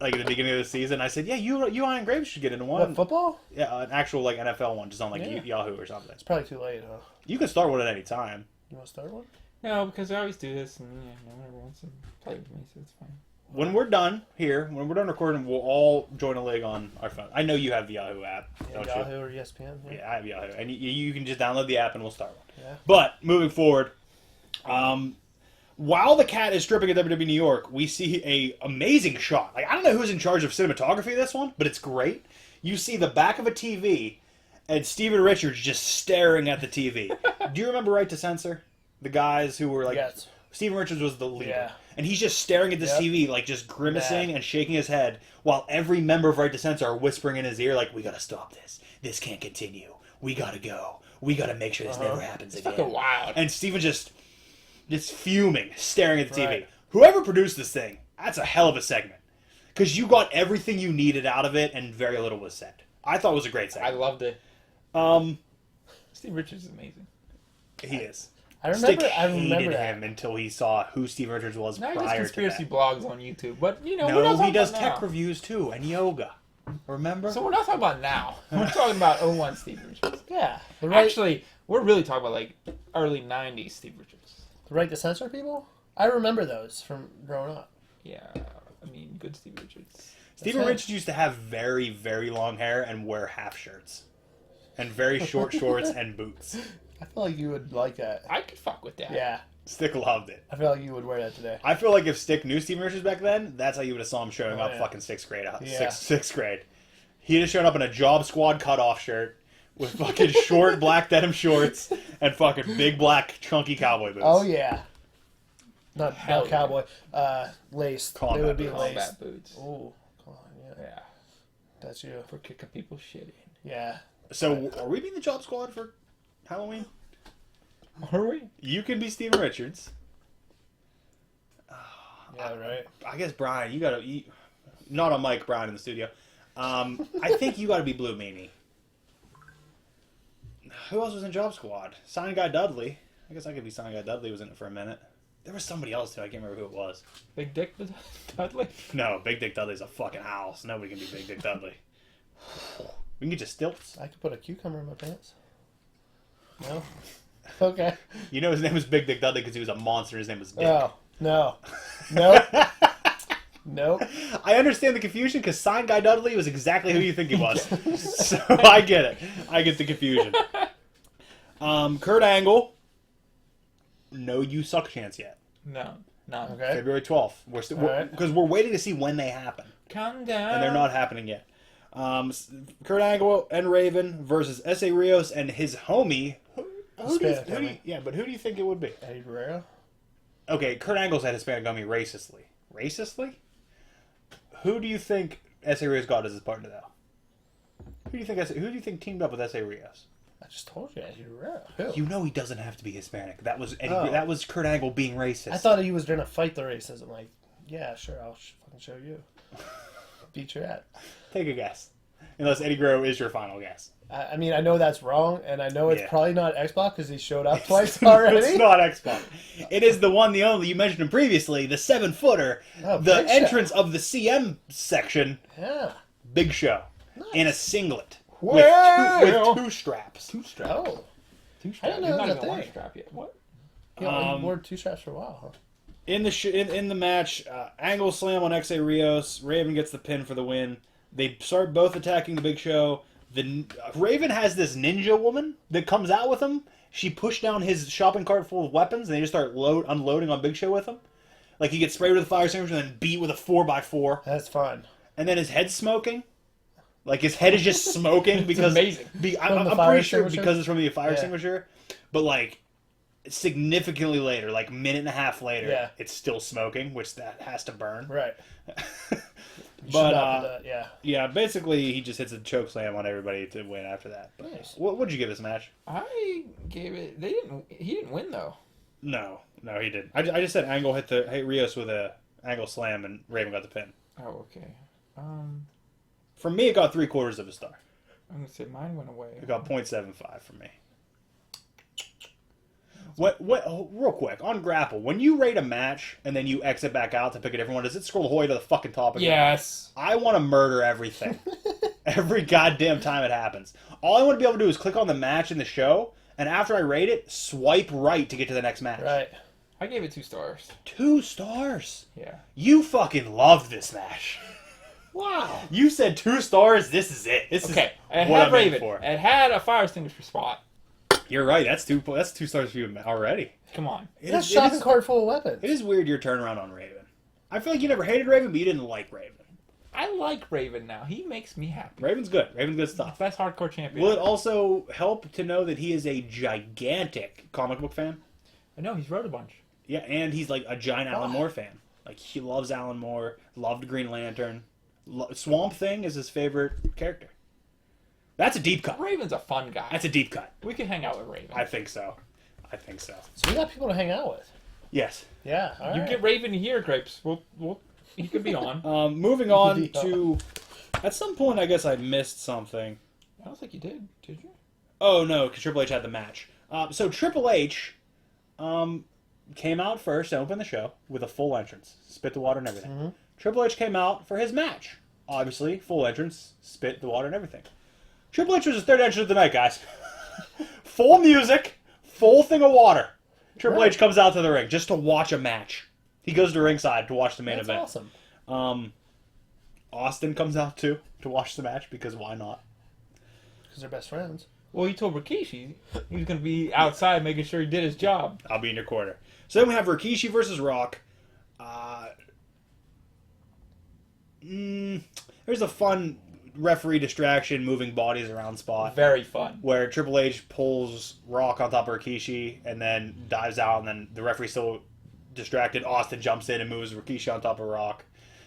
like at the beginning of the season. I said, "Yeah, you Iron Graves should get into one." What, football? Yeah, an actual like NFL one, just on like Yahoo or something. It's probably too late, huh? You can start one at any time. You want to start one? No, because I always do this, and no one ever wants to play with me, so it's fine. When we're done here, when we're done recording, we'll all join a league on our phone. I know you have the Yahoo app, don't Yahoo you? or ESPN? Yeah, I have Yahoo, and you can just download the app and we'll start one. Yeah. But moving forward, while the cat is stripping at WWE New York, we see a amazing shot. Like, I don't know who's in charge of cinematography of this one, but it's great. You see the back of a TV, and Steven Richards just staring at the TV. Do you remember Right to Censor? The guys who were like... Yes. Steven Richards was the leader. Yeah. And he's just staring at this TV, like just grimacing and shaking his head, while every member of Right to Censor are whispering in his ear, like, we gotta stop this. This can't continue. We gotta go. We gotta make sure this never happens again. Fucking wild. And Steven just fuming, staring at the TV. Right. Whoever produced this thing, that's a hell of a segment. Because you got everything you needed out of it, and very little was said. I thought it was a great I segment. loved it. Steve Richards is amazing. He is. I Stick remember hated that. him until he saw who Steve Richards was Now he prior does to conspiracy that. blogs on YouTube, but we're not No, talking he does about tech now. reviews too, and yoga. Remember? So we're not talking about now. We're talking about 01 Steve Richards. Yeah. Actually, we're really talking about like early 90s Steve Richards. The Right to Censor people? I remember those from growing up. Yeah, I mean, good Steve Richards. Steven That's it. Richards used to have very, very long hair and wear half shirts. And very short shorts and boots. I feel like you would like that. I could fuck with that. Yeah. Stick loved it. I feel like you would wear that today. I feel like if Stick knew Steven Richards back then, that's how you would have saw him showing up yeah. fucking sixth grade. Yeah. Sixth grade. He'd have shown up in a Job Squad cutoff shirt with fucking short black denim shorts and fucking big black chunky cowboy boots. Oh yeah. Not Hell yeah. cowboy. Laced. Combat They would be boots. laced. Combat boots. Oh, come on, yeah. Yeah. That's you. For kicking people's shit in. Yeah. So, are we being the Job Squad for Halloween? Are we? You can be Steven Richards. Yeah, right. I guess Brian, you gotta eat. Not on Mike, Brian in the studio. I think you gotta be Blue Meanie. Who else was in Job Squad? Sign Guy Dudley. I guess I could be Sign Guy Dudley. Was in it for a minute. There was somebody else too. I can't remember who it was. Big Dick Dudley? No, Big Dick Dudley's a fucking owl. So nobody can be Big Dick Dudley. We can get you stilts. I could put a cucumber in my pants. No? Okay. You know his name was Big Dick Dudley because he was a monster. His name was Dick. Oh, no. Nope. Nope. I understand the confusion because Sign Guy Dudley was exactly who you think he was. So I get it. I get the confusion. Kurt Angle. No, you suck chance yet. No. No. Okay. February 12th. We're still because we're waiting to see when they happen, Calm down. and they're not happening yet. Kurt Angle and Raven versus S.A. Rios and his homie. Who do you think it would be? Eddie Guerrero? Okay, Kurt Angle's had Hispanic homie racistly. Racistly? Who do you think S.A. Rios got as his partner though? Who do you think teamed up with S.A. Rios? I just told you Eddie Guerrero. Who? You know he doesn't have to be Hispanic. That was Oh. that was Kurt Angle being racist. I thought he was going to fight the racism. Like, yeah, sure, I'll fucking show you. Beat your ass. Take a guess. Unless Eddie Guerrero is your final guess. I mean, I know that's wrong, and I know it's Yeah. probably not Xbox because he showed up twice already. It's not X-Pac. It is the one, the only. You mentioned him previously. The 7-footer. Oh, The Big Show. entrance of the CM section. Yeah. Big Show. Nice. In a singlet. Well. with two straps. Two straps. Oh. Two I straps. didn't know He's that not was even a one thing. strap yet. What? Yeah, he wore two straps for a while, huh? In the match, Angle slam on X.A. Rios. Raven gets the pin for the win. They start both attacking the Big Show. Raven has this ninja woman that comes out with him. She pushed down his shopping cart full of weapons, and they just start unloading on Big Show with him. Like he gets sprayed with a fire extinguisher and then beat with a 4x4. That's fun. And then his head's smoking. Like his head is just smoking because amazing. I'm fire pretty sure extinguisher? because it's from the fire Yeah. extinguisher. But like significantly later, like minute and a half later, Yeah. it's still smoking, which that has to burn. Right. But yeah. yeah, basically he just hits a choke slam on everybody to win after that. But Nice. what'd you give this match? I gave it. He didn't win though. No, he didn't. I just said Angle hit Rios with a Angle slam and Raven got the pin. Oh, okay. For me, it got 3/4 of a star. I'm gonna say mine went away. It got 0.75 for me. Real quick, on Grapple, when you rate a match and then you exit back out to pick a different one, does it scroll all the way to the fucking top again? Yes. I want to murder everything. Every goddamn time it happens. All I want to be able to do is click on the match in the show, and after I rate it, swipe right to get to the next match. Right. I gave it 2 stars. 2 stars. Yeah. You fucking loved this match. Wow. You said 2 stars. This is it. This Okay. is It what had I'm in Raven. for. It had a fire extinguisher spot. You're right. That's 2 stars for you already. Come on. That's a shopping cart full of weapons. It is weird your turnaround on Raven. I feel like you never hated Raven, but you didn't like Raven. I like Raven now. He makes me happy. Raven's good. Raven's good stuff. Best hardcore champion. Will it also help to know that he is a gigantic comic book fan? I know he's wrote a bunch. Yeah, and he's like a giant Alan Moore fan. Like he loves Alan Moore, loved Green Lantern. Swamp Thing is his favorite character. That's a deep cut. Raven's a fun guy. That's a deep cut. We can hang out with Raven. I think so. So we got people to hang out with. Yes. Yeah. All you right. get Raven here, Grapes. He could be on. Moving on to... At some point, I guess I missed something. I don't think you did. Did you? Oh, no, because Triple H had the match. So Triple H came out first and opened the show with a full entrance. Spit the water and everything. Mm-hmm. Triple H came out for his match. Obviously, full entrance, spit the water and everything. Triple H was his third entrance of the night, guys. Full music, full thing of water. Triple H comes out to the ring just to watch a match. He goes to ringside to watch the main That's event. awesome. Austin comes out too to watch the match because why not? Because they're best friends. Well, he told Rikishi he was going to be outside making sure he did his job. I'll be in your corner. So then we have Rikishi versus Rock. There's a fun referee distraction, moving bodies around spot. Very fun. Where Triple H pulls Rock on top of Rikishi and then dives out, and then the referee's still distracted. Austin jumps in and moves Rikishi on top of Rock.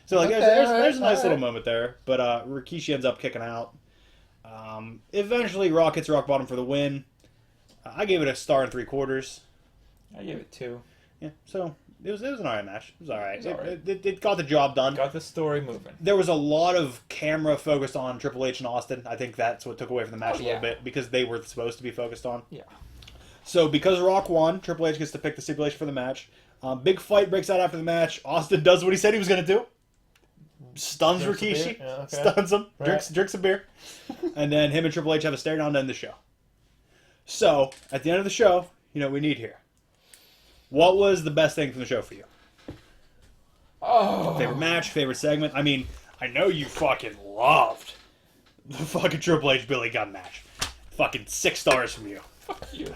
So like there's a nice little moment there. But Rikishi ends up kicking out. Eventually, Rock hits rock bottom for the win. I gave it a star and 3/4. I gave it 2. Yeah, so it was an alright match. It was alright. It was It got the job done. Got the story moving. There was a lot of camera focused on Triple H and Austin. I think that's what took away from the match a little bit because they were supposed to be focused on. Yeah. So because Rock won, Triple H gets to pick the stipulation for the match. Big fight breaks out after the match. Austin does what he said he was going to do. Stuns Rikishi. Yeah, okay. Stuns him. Right. Drinks a beer. And then him and Triple H have a stare down to end the show. So, at the end of the show, you know what we need here. What was the best thing from the show for you? Oh. Favorite match, favorite segment? I mean, I know you fucking loved the fucking Triple H Billy Gunn match. Fucking 6 stars from you. Fuck you.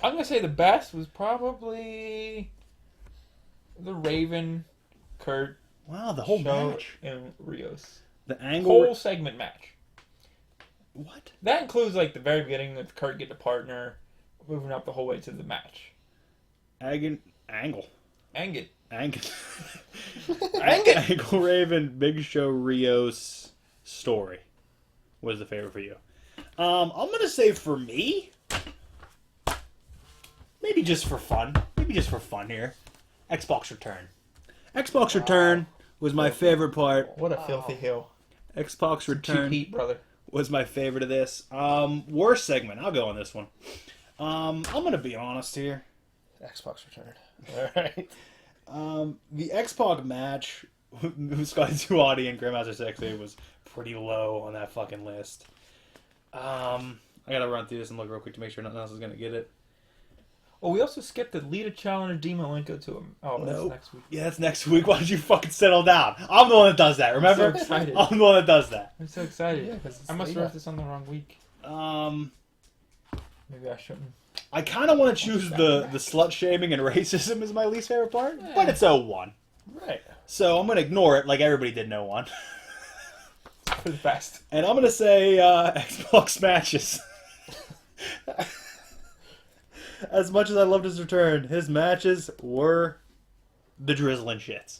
I'm gonna say the best was probably the Raven, Kurt, Wow, the whole show match. in Rios. The angle. Whole segment match. What? That includes like the very beginning with Kurt getting a partner, moving up the whole way to the match. Angle. Angle. Angle. Angle. Angle Raven, Big Show, Rios story was the favorite for you. I'm gonna say for me, maybe just for fun here, Xbox Return. Xbox Return was my favorite part. What a filthy hill. Xbox Cheap Return heat, brother. was my favorite of this. Worst segment. I'll go on this one. I'm gonna be honest here. Xbox Return. Alright. The X-Pac match with Scotty 2 and Grandmaster Sexy was pretty low on that fucking list. I gotta run through this and look real quick to make sure nothing else is gonna get it. Oh, we also skipped the Lita Challenger Demo Malenko to him. Oh, that's Nope. next week. Yeah, that's next week. Why don't you fucking settle down? I'm the one that does that, remember? I'm so excited. I'm the one that does that. I'm so excited. Yeah, 'cause it's I must Lita. write this on the wrong week. Maybe I shouldn't. I kind of want to choose the slut shaming and racism as my least favorite part, but it's 01. Right. So I'm gonna ignore it like everybody did in 01. For the best. And I'm gonna say Xbox matches. As much as I loved his return, his matches were the drizzling shits.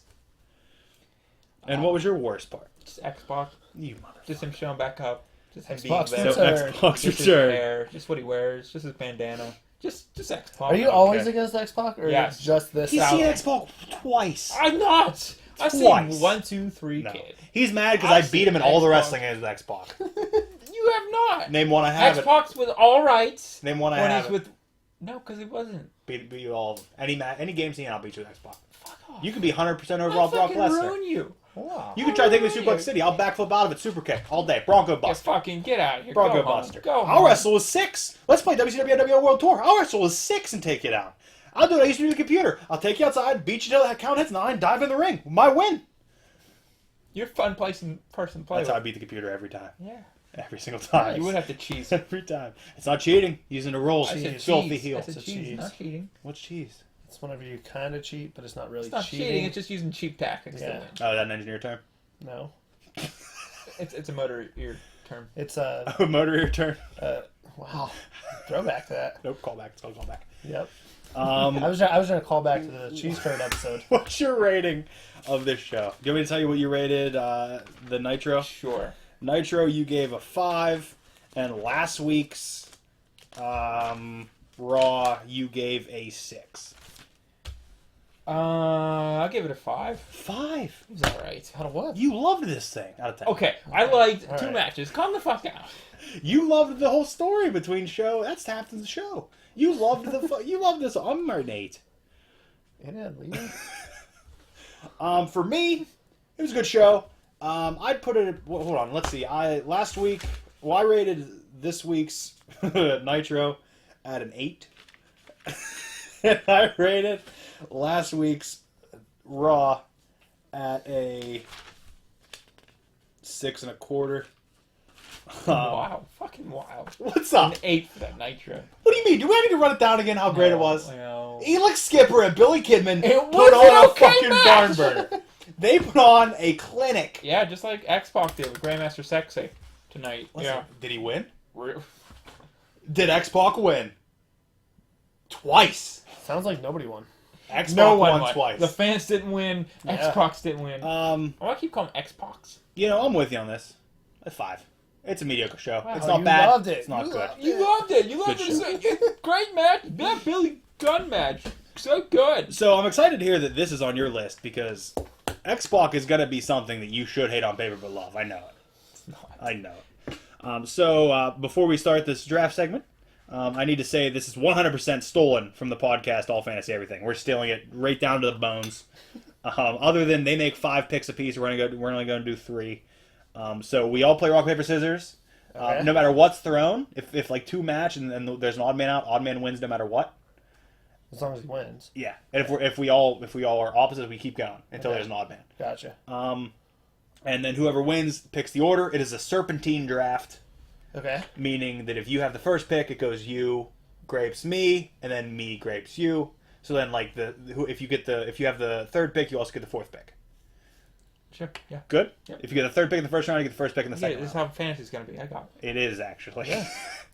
And what was your worst part? Just Xbox. You mother. Just him showing back up. Just him Xbox being So there. Return. Xbox Just his return. hair. Just what he wears. Just his bandana. Just Xbox. Are you always against Xbox, or Yes. it's just this? He's out? seen Xbox twice. I'm not. I've Twice. seen 1, 2, 3, No. kid. He's mad because I've I beat him in all the seen wrestling games with Xbox. You have not. Name one I haven't. Xbox was all right. Name one I when he's haven't. with. No, because it wasn't. Beat you all of them. Any game scene, I'll beat you with Xbox. Fuck off. You can be 100% I'll overall Brock fucking Lesnar. ruin you. Wow. You can try taking me to ruin Suplex you. City. I'll backflip out of it, super kick all day. Bronco Just Buster. fucking get out of here. Bronco Go home. Buster. Go I'll home. wrestle with 6. Let's play WCW NWO World Tour. I'll wrestle with 6 and take you down. I'll do what I used to do to the computer. I'll take you outside, beat you till that count hits 9, dive in the ring. My win. You're a fun person to play That's how I with. beat the computer every time. Yeah. Every single time. You would have to cheese. Every time. It's not cheating. Using the rules. I said Filthy cheese. heel. I said It's cheese, cheese. not cheating. What's cheese? It's whenever you kind of cheat, but it's not really It's not cheating. It's just using cheap tactics Yeah. to win. Oh, that an engineer term? No. It's a motor ear term. It's Oh, motor ear term? wow. Throwback to that. Nope, call back. It's called call back. Yep. I was gonna call back to the cheese curd episode. What's your rating of this show? Do you want me to tell you what you rated the Nitro? Sure. Nitro, you gave a 5, and last week's Raw, you gave a 6. I'll give it a 5. 5? It was alright. Out of what? You loved this thing out of 10. Okay, I liked All 2 right. matches. Calm the fuck down. You loved the whole story between show. That's half of the show. You loved you loved this. I'm an 8. Yeah, leave For me, it was a good show. I'd put it. Well, hold on. Let's see. I rated this week's Nitro at an 8, and I rated last week's Raw at a 6.25. Wow. Fucking wow. What's An up? 8 for that Nitro. What do you mean? Do I need to run it down again? How great it was? Well, Elix Skipper and Billy Kidman It put was on an a okay fucking match. barn burner. They put on a clinic. Yeah, just like X-Pac did with Grandmaster Sexay tonight. Listen, yeah. Did he win? Did X-Pac win? Twice. Sounds like nobody won. X-Pac No one won won. twice. The fans didn't win. Yeah. X-Pac didn't win. I keep calling X-Pacs. I'm with you on this. That's 5. It's a mediocre show. Wow, It's not you bad. loved it. It's not You good. loved You loved it. You loved Good it. Great match. That Billy Gunn match. So good. So I'm excited to hear that this is on your list because X-Pac is going to be something that you should hate on paper but love. I know it. It's not. I know it. So before we start this draft segment, I need to say this is 100% stolen from the podcast All Fantasy Everything. We're stealing it right down to the bones. Other than they make 5 picks apiece, we're only going to do 3. So we all play rock paper scissors. Okay. No matter what's thrown, if like 2 match and there's an odd man out, odd man wins no matter what. As long as he wins. Yeah, and if we all are opposites, we keep going until there's an odd man. Gotcha. And then whoever wins picks the order. It is a serpentine draft. Okay. Meaning that if you have the first pick, it goes you, grapes me, and then me, grapes you. So then, like if you have the third pick, you also get the fourth pick. Sure. Yeah. Good. Yep. If you get the third pick in the first round, you get the first pick in the Yeah, second this is round. how fantasy's gonna be. I got it. It is actually. Yeah.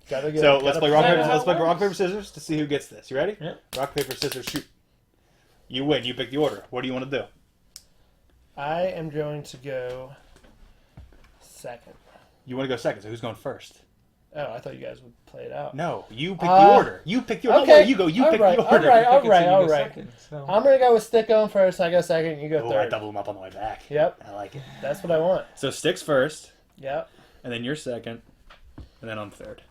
So let's play rock play paper. how Let's it play rock works. paper scissors to see who gets this. You ready? Yep. Rock paper scissors shoot. You win. You pick the order. What do you want to do? I am going to go second. You want to go second. So who's going first? Oh, I thought you guys would play it out. No, you pick the order. You pick the order. Okay. No, you go. You All pick right, the order. all right, all Pick it so right, you all go right. second, so. I'm going to go with Stick going first. I go second. You go Oh, I third. double them up on the way back. Yep. I like it. That's what I want. So Sticks first, Yep. and then you're second, and then I'm third.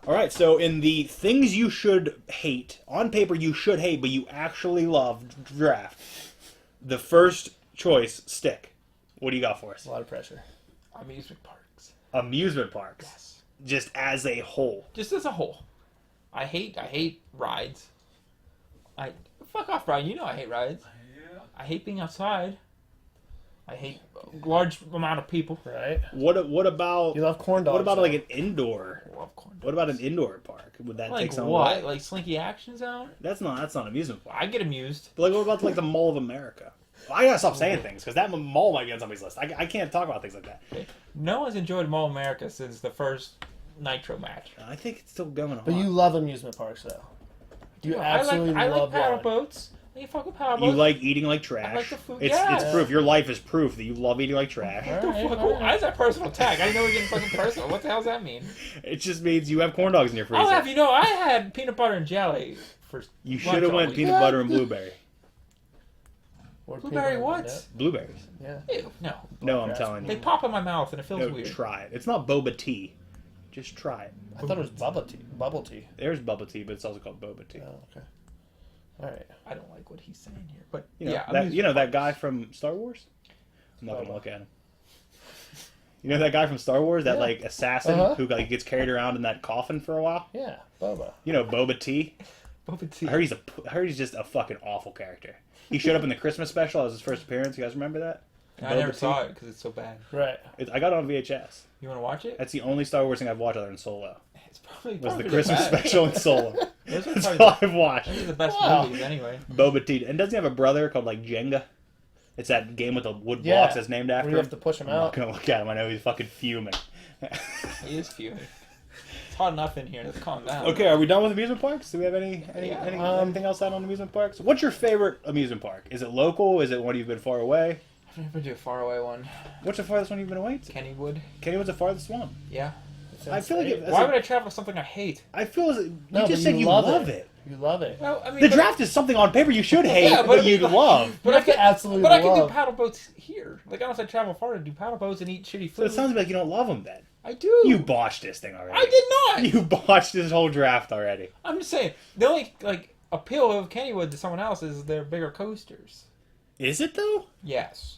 All right. So in the things you should hate on paper, you should hate, but you actually love draft. The first choice, Stick. What do you got for us? A lot of pressure. Amusement parks. Amusement parks. Yes. Just as a whole. Just as a whole. I hate rides. Fuck off, Brian. You know I hate rides. Yeah. I hate being outside. I hate a large amount of people. Right? What about You love corn dogs. what about though. like an indoor? I love corn dogs. What about an indoor park? Would that Like take some what? away? Like Slinky Action Zone? That's not an amusement park. I get amused. But like, what about like the Mall of America? I gotta stop saying things because that mall might be on somebody's list. I can't talk about things like that. No one's enjoyed Mall America since the first Nitro match. I think it's still going on. But you love amusement parks, though. You absolutely I like love paddle one. boats. I can fuck with paddle You boats. like eating like trash. I like the food. It's Yeah. proof. Your life is proof that you love eating like trash. What the Alright, fuck? alright. Why is that personal attack? I didn't know we were getting fucking personal. What the hell does that mean? It just means you have corn dogs in your freezer. I'll have you know, I had peanut butter and jelly for You lunch should have all went week. peanut butter and blueberry. Or Blueberry peanut what? butter. Blueberries. Yeah. Ew, no. No, I'm Grass. telling They you. pop in my mouth and it feels No, weird. try it. It's not boba tea. Just try it. I thought it was bubble tea. Bubble tea. There's bubble tea, but it's also called boba tea. Oh, okay. All right. I don't like what he's saying here, but You know, yeah, that guy from Star Wars? I'm not gonna Boba. look at him. You know that guy from Star Wars, that Yeah. like assassin Uh-huh. who like gets carried around in that coffin for a while? Yeah. Boba. You know Boba Tea? Boba tea. I heard he's just a fucking awful character. He showed up in the Christmas special as his first appearance. You guys remember that? I never Boba saw Tea? it because it's so bad. Right. I got it on VHS. You want to watch it? That's the only Star Wars thing I've watched other than Solo. It's probably Was the probably Christmas bad. special and Solo. Those are That's probably all I've watched. those are the best Wow. movies anyway. Boba Tea. And doesn't he have a brother called like Jenga? It's that game with the wood Yeah. blocks that's named after Where you have him. to push him I'm not out. gonna look at him. I know he's fucking fuming. He is fuming. It's hot enough in here. Let's calm down. Okay, are we done with amusement parks? Do we have anything else out on amusement parks? What's your favorite amusement park? Is it local? Is it one you've been far away? I've never do a faraway one. What's the farthest one you've been away to? Kennywood. Kennywood's the farthest one. Yeah. It's I feel like insane. it- Why would I travel with something I hate? I feel as you No, just but said you love it. You love it. Well, I mean, The but- draft is something on paper you should hate, Yeah, but but I mean, you like- love. But You I have to can absolutely But I can do love. paddle boats here. Like I don't have to travel far to do paddle boats and eat shitty So food. it sounds like you don't love them then. I do. You botched this thing already. I did not. You botched this whole draft already. I'm just saying the only like appeal of Kennywood to someone else is their bigger coasters. Is it though? Yes.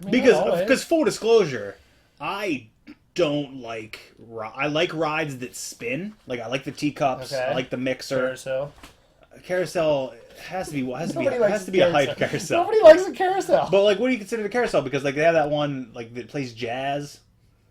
I mean, not always. Because full disclosure, I don't like I like rides that spin. Like I like the teacups. Okay. I like the mixer. Carousel. Carousel has to be Nobody likes a hype carousel. carousel. Nobody likes a carousel. But like, what do you consider the carousel? Because like they have that one like that plays jazz.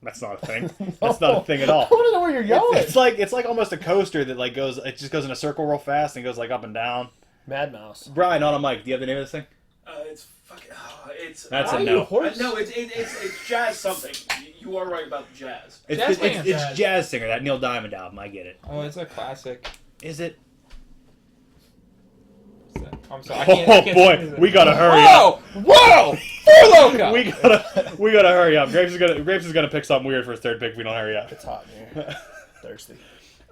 That's not a thing. That's not a thing at all. I want to know where you're going. It's like almost a coaster that like goes. It just goes in a circle real fast and goes like up and down. Mad Mouse. Brian, on a mic. Do you have the name of this thing? It's fucking. It's. That's Why a are you no. a horse? No, it's jazz something. You are right about the jazz. It's Jazz Singer, that Neil Diamond album. I get it. Oh, it's a classic. Is it? I'm sorry. I can't Boy, we gotta hurry up. Whoa! Four Loko! We gotta hurry up. Grapes is gonna pick something weird for his third pick if we don't hurry up. It's hot in here. Thirsty.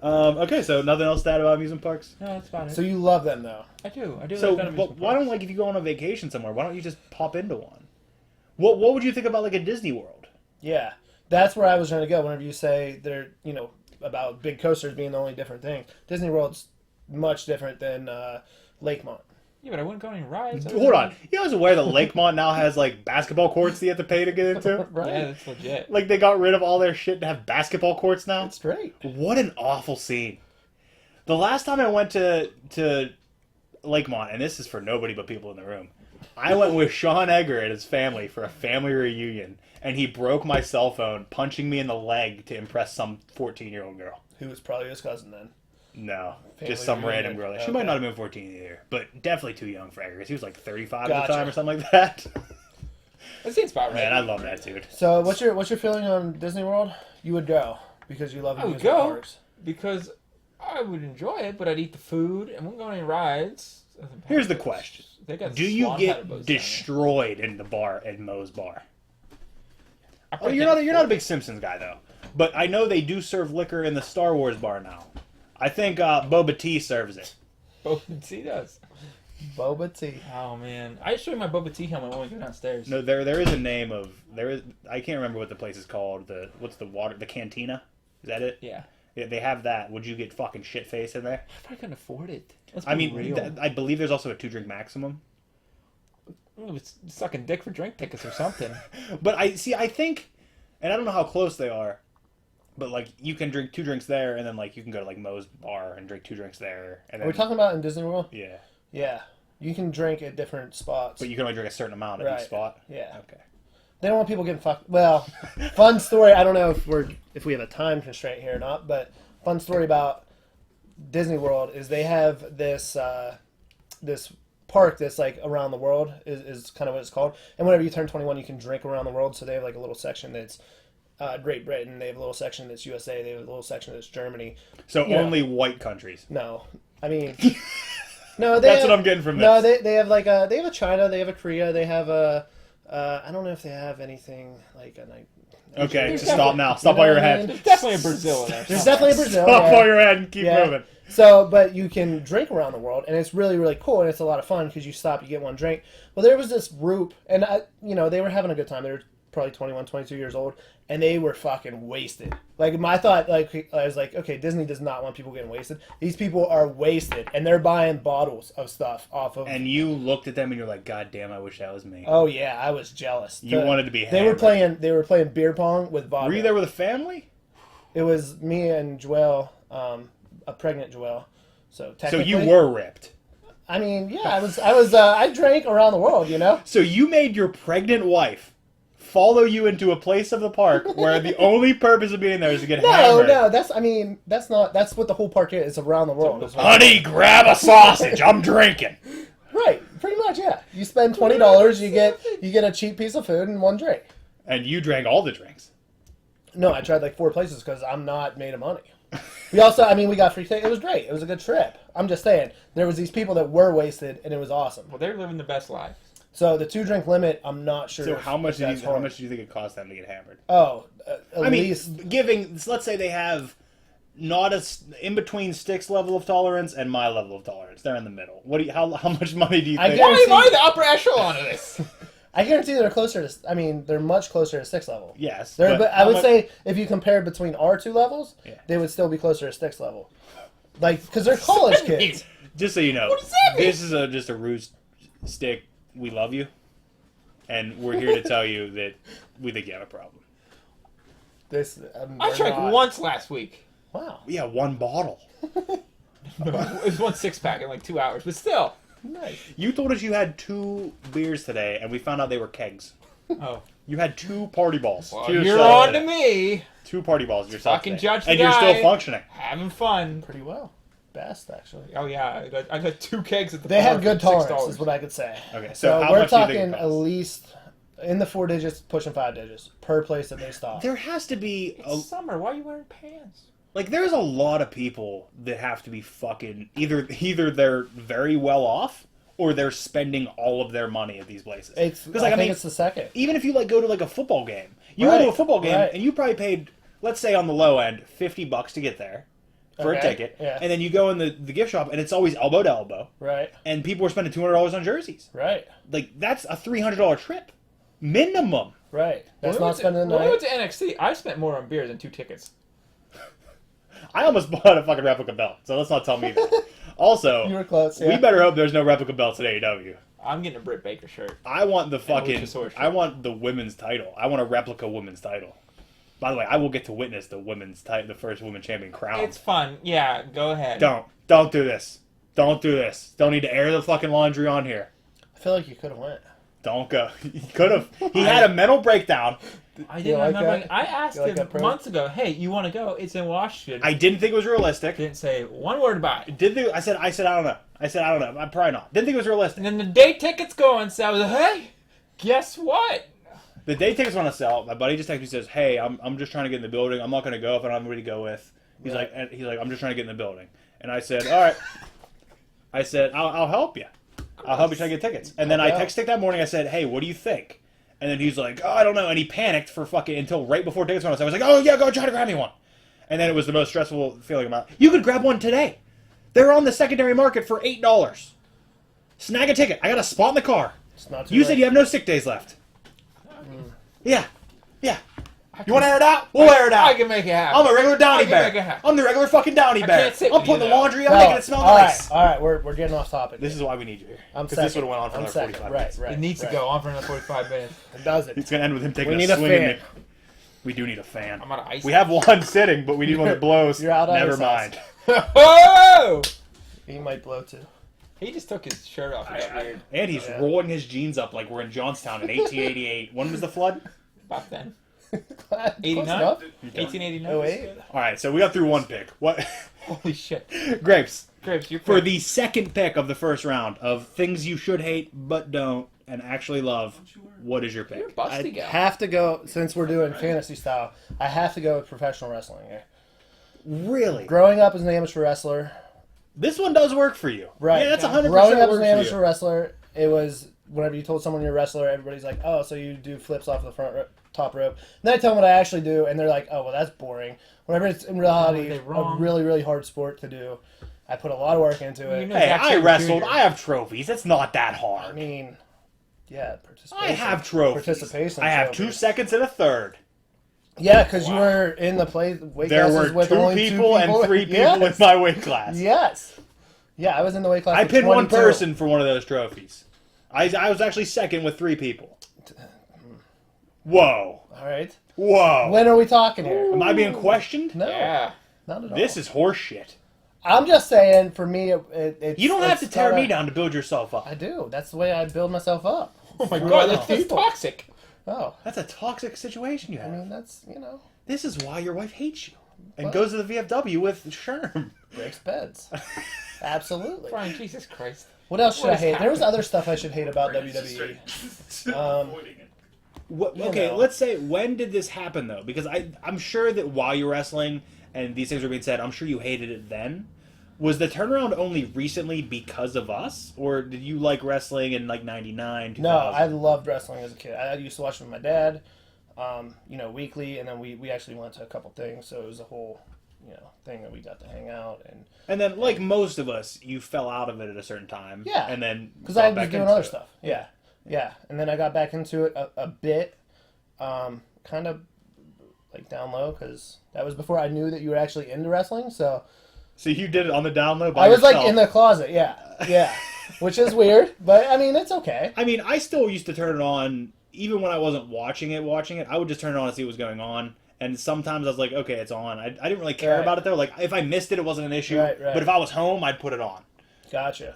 Okay, so nothing else to add about amusement parks? No, that's about it. So you love them though. I do. So, like that but why don't if you go on a vacation somewhere, why don't you just pop into one? What would you think about like a Disney World? Yeah, that's where I was trying to go. Whenever you say they're about big coasters being the only different thing, Disney World's much different than Lakemont. Yeah, but I wouldn't go on any rides. Hold on, you guys aware that Lakemont now has like basketball courts that you have to pay to get into? Right? Yeah, that's legit. Like they got rid of all their shit to have basketball courts now. It's great. What an awful scene. The last time I went to Lakemont, and this is for nobody but people in the room, I went with Sean Egger and his family for a family reunion, and he broke my cell phone, punching me in the leg to impress some 14-year-old girl. Who was probably his cousin then? No, Family just some reunion. random girl. She Okay. might not have been 14 either, but definitely too young for Egger, because he was like 35 at Gotcha. the time or something like that. That seems about right. Man, I love that dude. So what's your feeling on Disney World? You would go because you love I would amusement go. parks. Because I would enjoy it, but I'd eat the food and wouldn't go on any rides. Here's the question. They got Do you swan get paddle boats destroyed in the bar at Moe's Bar? down there. I Oh, probably you're can't not a afford big Simpsons guy though. But I know they do serve liquor in the Star Wars bar now. I think Boba Tea serves it. it. Boba tea does. Boba tea. Oh man, I show you my boba tea helmet when we go downstairs. No, there is a name of I can't remember what the place is called. What's the water? The Cantina? Is that it? Yeah, Yeah, they have that. Would you get fucking shit faced in there? I probably couldn't afford it. Let's be I mean, real. I believe there's also a 2-drink maximum. Ooh, it's sucking dick for drink tickets or something. But I think, and I don't know how close they are, but like you can drink 2 drinks there, and then like you can go to like Moe's bar and drink 2 drinks there. And Are then, we talking about in Disney World? Yeah, Yeah. You can drink at different spots. but you can only drink a certain amount at Right. each spot. Yeah. Okay. They don't want people getting fucked. Well, fun story. I don't know if we have a time constraint here or not, but fun story about Disney World is they have this this park that's like around the world is kind of what it's called. And whenever you turn 21, you can drink around the world. So they have like a little section that's Great Britain. They have a little section that's USA. They have a little section that's Germany. So Yeah. only white countries. No, I mean, no. That's what I'm getting from No, this. they have like they have a China. They have a Korea. They have a. I don't know if they have anything like a. Okay, There's stop now. You Stop know while you're what I ahead. mean? There's definitely a Brazil in there. There's somewhere. definitely a Brazil. Stop yeah. while you're ahead and keep Yeah. moving. So, but you can drink around the world, and it's really, really cool, and it's a lot of fun because you stop, you get one drink. Well, there was this group, and they were having a good time. They were probably 21, 22 years old, and they were fucking wasted. Like my thought, like I was like, okay, Disney does not want people getting wasted. These people are wasted, and they're buying bottles of stuff off of. And you looked at them and you're like, God damn, I wish that was me. Oh yeah, I was jealous. You wanted to be They were hammered. playing beer pong with vodka. Were you there with a family? It was me and Joelle, a pregnant Joelle. So So technically, you were ripped. I mean, yeah, I drank around the world, you know. So you made your pregnant wife follow you into a place of the park where the only purpose of being there is to get No, hammered. no, that's what the whole park is. It's around the world. Honey, grab a sausage. I'm drinking. Right, pretty much, yeah. You spend $20, you get a cheap piece of food and one drink. And you drank all the drinks. No, I tried like 4 places because I'm not made of money. We also, we got free tickets. It was great. It was a good trip. I'm just saying, there was these people that were wasted, and it was awesome. Well, they're living the best life. So the 2-drink limit, I'm not sure. So if how much do that's you think it cost them to get hammered? Oh, at I mean, least giving, let's say they have not a in between Stick's level of tolerance and my level of tolerance. They're in the middle. What do you? How much money do you I think? guarantee- Why am I the upper echelon of this? I guarantee they're closer to. They're much closer to 6 level. Yes, But I how would much- say if you compare between our 2 levels, Yeah. they would still be closer to 6 level. Like, because they're college kids. Just so you know, What does that mean? this is just a ruse. Stick, we love you, and we're here to tell you that we think you have a problem. I drank once last week. Wow. Yeah, 1 bottle. It was 1 6-pack in like 2 hours, but still. Nice. You told us you had 2 beers today, and we found out they were kegs. Oh. You had 2 party balls. Well, to you're yourself on to today. me. 2 party balls yourself. Fucking today. judge the and you're still guy. functioning. Having fun. Pretty well. best, actually. Oh yeah, I got 2 kegs at the They bar had good for tolerance, $6. is what I could say. Okay, So how we're much do you think talking it at costs? least in the 4 digits, pushing 5 digits per place that they stop. There has to be It's summer. Why are you wearing pants? like there's a lot of people that have to be fucking either they're very well off or they're spending all of their money at these places. It's Because I like think it's the second. even if you like go to like a football game, you go Right, to a football game right. and you probably paid, let's say on the low end, $50 to get there for a Okay, ticket, yeah. and then you go in the gift shop and it's always elbow to elbow, Right, and people are spending $200 on jerseys. right, Like that's a $300 trip minimum. right. That's When we not spending the When we night. went to NXT, I spent more on beer than 2 tickets. I almost bought a fucking replica belt, so let's not tell me that. Also, You were close, yeah. we better hope there's no replica belts at AEW. I'm getting a Britt Baker shirt. I want the fucking. Luchasaurus. I want the women's title. I want a replica women's title. By the way, I will get to witness the women's title, the first women's champion crown. It's fun. Yeah, go ahead. Don't do this. Don't do this. Don't need to air the fucking laundry on here. I feel like you could have went. Don't go. He could have. He had a mental breakdown. I You didn't like remember. that? I asked You like him that, Pro? months ago, "Hey, you want to go? It's in Washington." I didn't think it was realistic. didn't say one word about it. I said I don't know. I don't know. I'm probably not. Didn't think it was realistic. And then the day tickets go on sale. I was like, "Hey, guess what?" The day tickets want to sell. My buddy just texted me, says, "Hey, I'm just trying to get in the building. I'm not going to go if I don't have anybody to go with." He's Right. like, I'm just trying to get in the building. And I said, all right. I said, I'll help you. I'll help you try to get tickets. And then I Yeah. texted that morning. I said, hey, what do you think? And then he's like, oh, I don't know. And he panicked for fucking until right before tickets went on sale. I was like, oh yeah, go try to grab me one. And then it was the most stressful feeling about. You could grab one today. They're on the secondary market for $8. Snag a ticket. I got a spot in the car. It's not too You late. said you have no sick days left. Yeah. You want to air it out? We'll air it I out. can make it happen. I'm a regular I Downy can Bear. make it happen. I'm the regular fucking Downy I Bear. can't sit I'm with putting you, the though. laundry. I'm making it smell nice. All right, we're getting off topic. This is why we need you here. I'm Because this second. would have went on for I'm another second. 45 Right, minutes. right. It needs to go on for another 45 minutes. It doesn't. It's going to end with him taking We a need a swing at fan. me. We do need a fan. I'm out of ice. We have one sitting, but we need one that blows. You're out of Never ice mind. Oh! He might blow too. He just took his shirt off. It got weird. And he's Yeah. rolling his jeans up like we're in Johnstown in 1888. When was the flood? About then. Close 89? enough. 1889. Oh wait. All right, so we got through one pick. What? Holy shit. Grapes. Grapes, you For the second pick of the first round of things you should hate but don't and actually love, what is your You're a pick? busty I guy. have to go since we're doing fantasy style. I have to go with professional wrestling here. Really? Growing up as an amateur wrestler, This one does work for you. right? Yeah, that's 100% Growing up as works an for amateur you. wrestler, it was whenever you told someone you're a wrestler, everybody's like, "Oh, so you do flips off the top rope?" And then I tell them what I actually do, and they're like, "Oh, well, that's boring." Whenever it's in reality they a wrong? really, really hard sport to do, I put a lot of work into it. You know- Hey, Zack I Sabre wrestled. Jr. I have trophies. It's not that I hard. mean, yeah, participation. I have trophies. Participation. I have 2 trophies. seconds and a third. Yeah, because you were in the weight There classes were with 2 only people 2 people and 3 people yes. in my weight class. Yes. Yeah, I was in the weight class. I with pinned one 22. person for one of those trophies. I was actually second with 3 people. Whoa. All right. Whoa. When are we talking here? Am I being questioned? No, Yeah. not at all. This is horse shit. I'm just saying. For me, it's. You don't have to it's tear gotta- me down to build yourself up. I do. That's the way I build myself up. Oh my Screw god, other that's people. toxic. Oh, That's a toxic situation you I have. mean that's This is why your wife hates you and What? goes to the VFW with Sherm. breaks beds. Absolutely. Brian, Jesus Christ. What else should What I is hate? There was happening? other stuff I should hate about Brandon's WWE. just Um, avoiding it. What, You okay, know. let's say, when did this happen, though? Because I'm sure that while you're wrestling and these things were being said, I'm sure you hated it then. Was the turnaround only recently because of us? Or did you like wrestling in, like, 99, 2000? No, I loved wrestling as a kid. I used to watch it with my dad, weekly, and then we actually went to a couple things, so it was a whole, thing that we got to hang out and And then, like most of us, you fell out of it at a certain time. Yeah. And then because got I was back doing into other it. stuff. Yeah, and then I got back into it a bit, kind of like down low because that was before I knew that you were actually into wrestling. So So you did it on the down low by I was yourself. like in the closet. Yeah, which is weird, but I mean it's okay. I mean, I still used to turn it on, even when I wasn't watching it. I would just turn it on and see what was going on. And sometimes I was like, okay, it's on. I didn't really care Right. about it, though. Like, if I missed it, it wasn't an issue. Right. But if I was home, I'd put it on. Gotcha.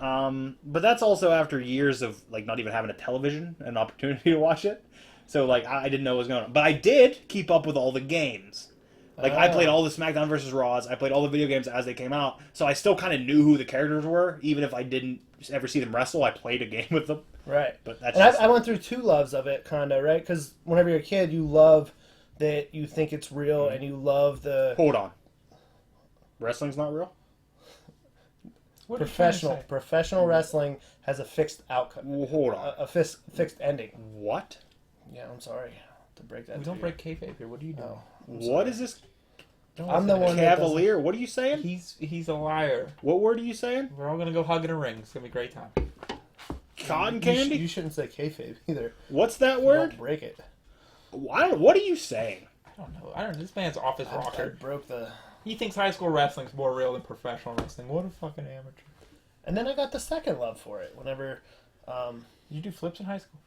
But that's also after years of, like, not even having a television, an opportunity to watch it. So, like, I didn't know what was going on. But I did keep up with all the games. Like, I played all the SmackDown versus Raws. I played all the video games as they came out. So I still kind of knew who the characters were. Even if I didn't ever see them wrestle, I played a game with them. Right. But that's and I went through two loves of it, kind of, right? Because whenever you're a kid, you love that you think it's real, and you love the... Hold on. Wrestling's not real? Professional wrestling has a fixed outcome. Well, hold on. A fixed ending. What? Yeah, I'm sorry to break that. We don't break kayfabe here. What are you doing? Oh, What is this? I'm the one that Cavalier? What are you saying? He's a liar. What word are you saying? We're all gonna go hug in a ring. It's gonna be a great time. Cotton candy? You shouldn't say kayfabe either. What's that You word? don't break it. What are you saying? I don't know. This man's off his I rocker. broke the... He thinks high school wrestling's more real than professional wrestling. What a fucking amateur. And then I got the second love for it. Whenever Did you do flips in high school?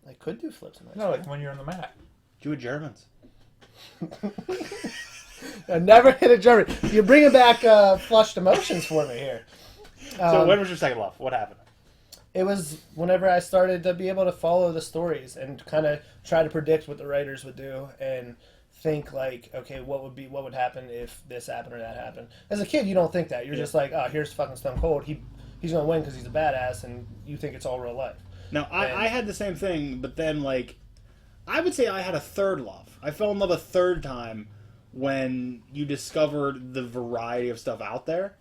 I could do flips in that. No, like when you're on the mat. Do it Germans. I never hit a German. You're bringing back flushed emotions for me here. So when was your second love? What happened? It was whenever I started to be able to follow the stories and kind of try to predict what the writers would do and think like, okay, what would happen if this happened or that happened. As a kid, you don't think that. You're just like, oh, here's fucking Stone Cold. He's gonna win because he's a badass, and you think it's all real life. Now, I had the same thing, but then, like, I would say I had a third love. I fell in love a third time when you discovered the variety of stuff out there.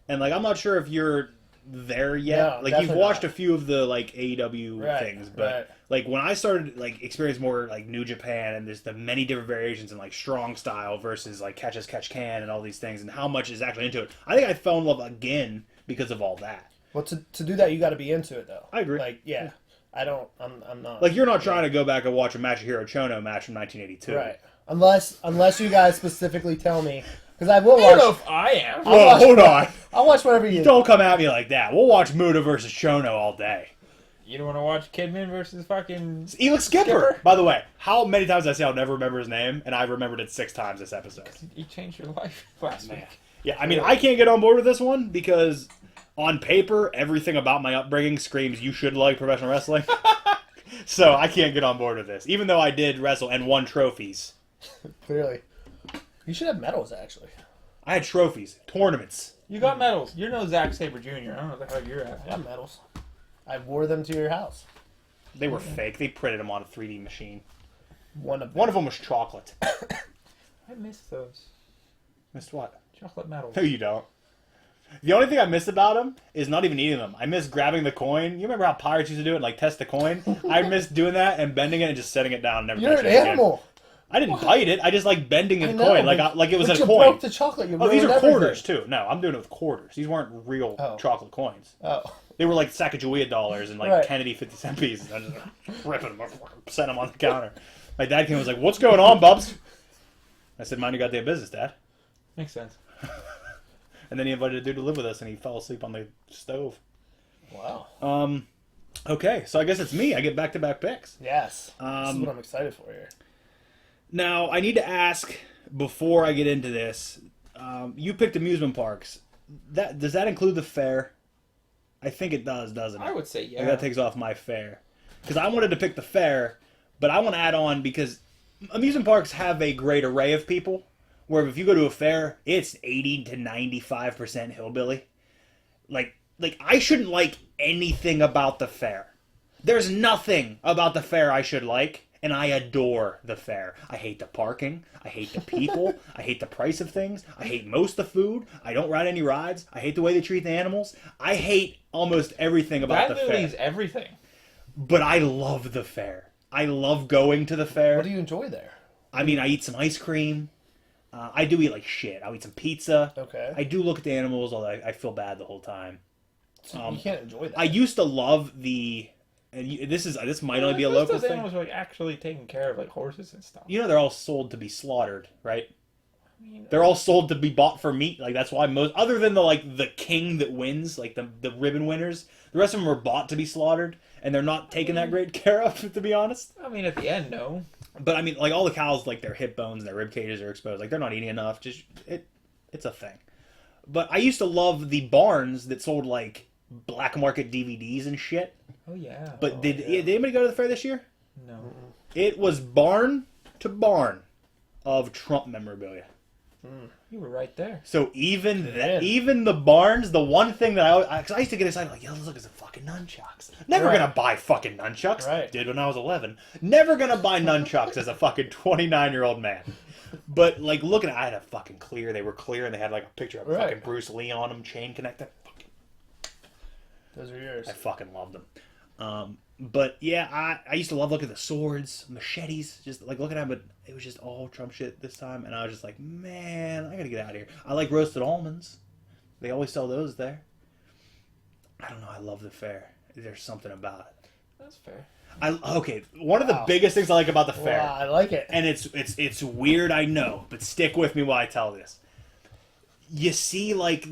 And, like, I'm not sure if you're there yet. No, like, you've definitely watched not. a few of the, like, AEW things, but, right. like, when I started, like, experience more, like, New Japan, and there's the many different variations in, like, strong style versus, like, catch as catch can and all these things, and how much is actually into it, I think I fell in love again because of all that. Well, to do that, you got to be into it, though. I agree. Like, yeah. I'm not. Like, you're not trying to go back and watch a Masahiro Chono match from 1982. Right. Unless you guys specifically tell me, because I will I don't know watch. if I am. Well, hold on. I'll watch whatever you. Don't come at me like that. We'll watch Muda versus Chono all day. You don't want to watch Kidman versus fucking... Elix Skipper. By the way, how many times did I say I'll never remember his name, and I remembered it 6 times this episode. He changed your life last week. Yeah, I mean, I can't get on board with this one because on paper, everything about my upbringing screams you should like professional wrestling. So I can't get on board with this, even though I did wrestle and won trophies. Clearly, you should have medals. Actually, I had trophies, tournaments. You got medals. You're no Zack Sabre Jr. I don't know what the hell you're at. I got medals. I wore them to your house. They were fake. They printed them on a 3D machine. One of them was chocolate. I miss those. Missed what? Chocolate medals. No, you don't. The only thing I miss about them is not even eating them. I miss grabbing the coin. You remember how pirates used to do it, like test the coin? I miss doing that and bending it and just setting it down and never You're touching an it again. animal. I didn't bite it. I just like bending the I know, coin but- like it was but a you coin. broke the chocolate. You Oh, these are ruined everything. quarters too. No, I'm doing it with quarters. These weren't real Oh. chocolate coins. Oh, They were like Sacagawea dollars and like Right. Kennedy 50-cent pieces. I just ripping them, setting them on the counter. My dad came and was like, "What's going on, Bubs?" I said, "Mind your goddamn business, Dad." Makes sense. And then he invited a dude to live with us, and he fell asleep on the stove. wow. Okay, so I guess it's me. I get back-to-back picks. Yes. This is what I'm excited for here. Now, I need to ask, before I get into this, you picked amusement parks. Does that include the fair? I think it does, doesn't it? I would say yeah. Like, that takes off my fair. Because I wanted to pick the fair, but I want to add on because amusement parks have a great array of people. Where if you go to a fair, it's 80 to 95% hillbilly. Like I shouldn't like anything about the fair. There's nothing about the fair I should like, and I adore the fair. I hate the parking. I hate the people. I hate the price of things. I hate most of the food. I don't ride any rides. I hate the way they treat the animals. I hate almost everything about the That fair. movie's everything. But I love the fair. I love going to the fair. What do you enjoy there? I mean, I eat some ice cream. I do eat like shit. I'll eat some pizza. Okay. I do look at the animals, although I feel bad the whole time. So you can't enjoy that. I used to love the, and this might only be a local those thing. animals are like actually taking care of like horses and stuff. You know, they're all sold to be slaughtered, right? I mean, They're all sold to be bought for meat. Like that's why most, other than the king that wins, like the ribbon winners, the rest of them are bought to be slaughtered, and they're not taken that great care of, to be honest. I mean, at the end, no. But I mean, like all the cows, like their hip bones and their rib cages are exposed. Like they're not eating enough. Just it's a thing. But I used to love the barns that sold like black market DVDs and shit. Oh yeah. But did anybody go to the fair this year? No. It was barn to barn. of Trump memorabilia. You were right there. So even the barns, the one thing that I used to get excited, like, yo, look, it's a fucking nunchucks. Never Right. gonna buy fucking nunchucks. Right. Did when I was 11. Never gonna buy nunchucks as a fucking 29-year-old man. But like looking at, I had a fucking clear. They were clear, and they had like a picture of Right. fucking Bruce Lee on them, chain connected. Those are yours. I fucking loved them. But yeah, I used to love looking at the swords, machetes, just like looking at them, but it was just all Trump shit this time, and I was just like, man, I gotta get out of here. I like roasted almonds. They always sell those there. I don't know, I love the fair. There's something about it. That's fair. One of the biggest things I like about the fair, Wow, I like it. and it's weird, I know, but stick with me while I tell this. You see, like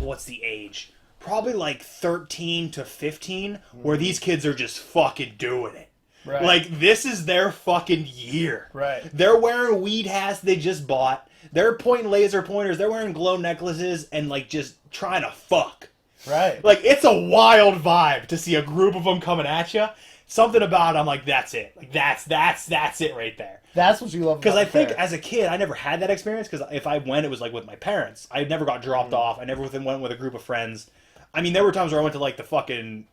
what's the age? Probably like 13 to 15, where these kids are just fucking doing it. Right. Like, this is their fucking year. Right. They're wearing weed hats they just bought. They're pointing laser pointers. They're wearing glow necklaces and, like, just trying to fuck. Right. Like, it's a wild vibe to see a group of them coming at you. Something about it, I'm like, that's it. Like, that's it right there. That's what you love. Because I about the think fair. as a kid, I never had that experience. Because if I went, it was like with my parents. I never got dropped off. I never went with a group of friends. I mean, there were times where I went to like the fucking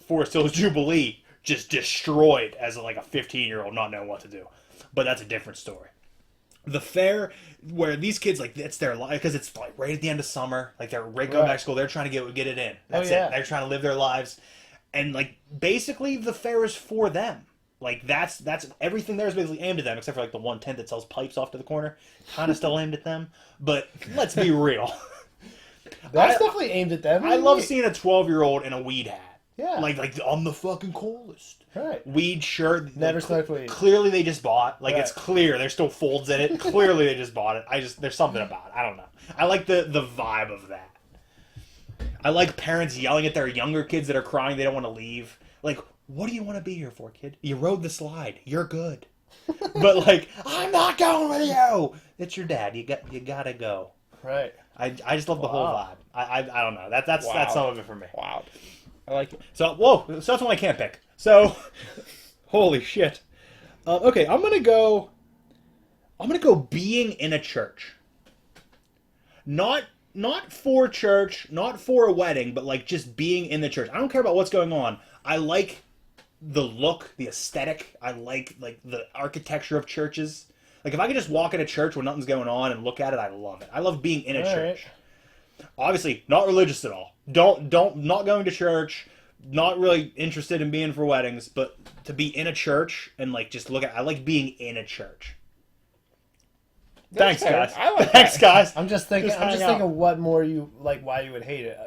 Forest Hills Jubilee, just destroyed as like a 15-year-old, not knowing what to do. But that's a different story. The fair, where these kids, like, it's their life, because it's like right at the end of summer, like they're right going back to school, they're trying to get it in. That's it. They're trying to live their lives, and like basically the fair is for them. Like that's everything there is basically aimed at them, except for like the one tent that sells pipes off to the corner, kind of still aimed at them. But let's be real. That's definitely aimed at them. I love seeing a 12-year-old in a weed hat. Yeah. Like I'm the fucking coolest. Right. Weed shirt. Never smoked weed. Clearly they just bought. Like, Right. it's clear. There's still folds in it. Clearly they just bought it. There's something about it. I don't know. I like the vibe of that. I like parents yelling at their younger kids that are crying they don't want to leave. Like, what do you want to be here for, kid? You rode the slide. You're good. But like, I'm not going with you. It's your dad. You gotta go. Right. I just love the whole vibe. I don't know. That's some of it for me. Wow. I like it. So that's one I can't pick. So, holy shit. Okay, I'm gonna go being in a church. Not for church, not for a wedding, but like just being in the church. I don't care about what's going on. I like the look, the aesthetic. I like the architecture of churches. Like, if I could just walk in a church when nothing's going on and look at it, I love it. I love being in a church. Obviously, not religious at all. Not going to church. Not really interested in being for weddings, but to be in a church and like just look at. I like being in a church. Thanks, guys. I like Thanks, that. guys. I'm just thinking. Just I'm just hang out. thinking what more you like. Why you would hate it.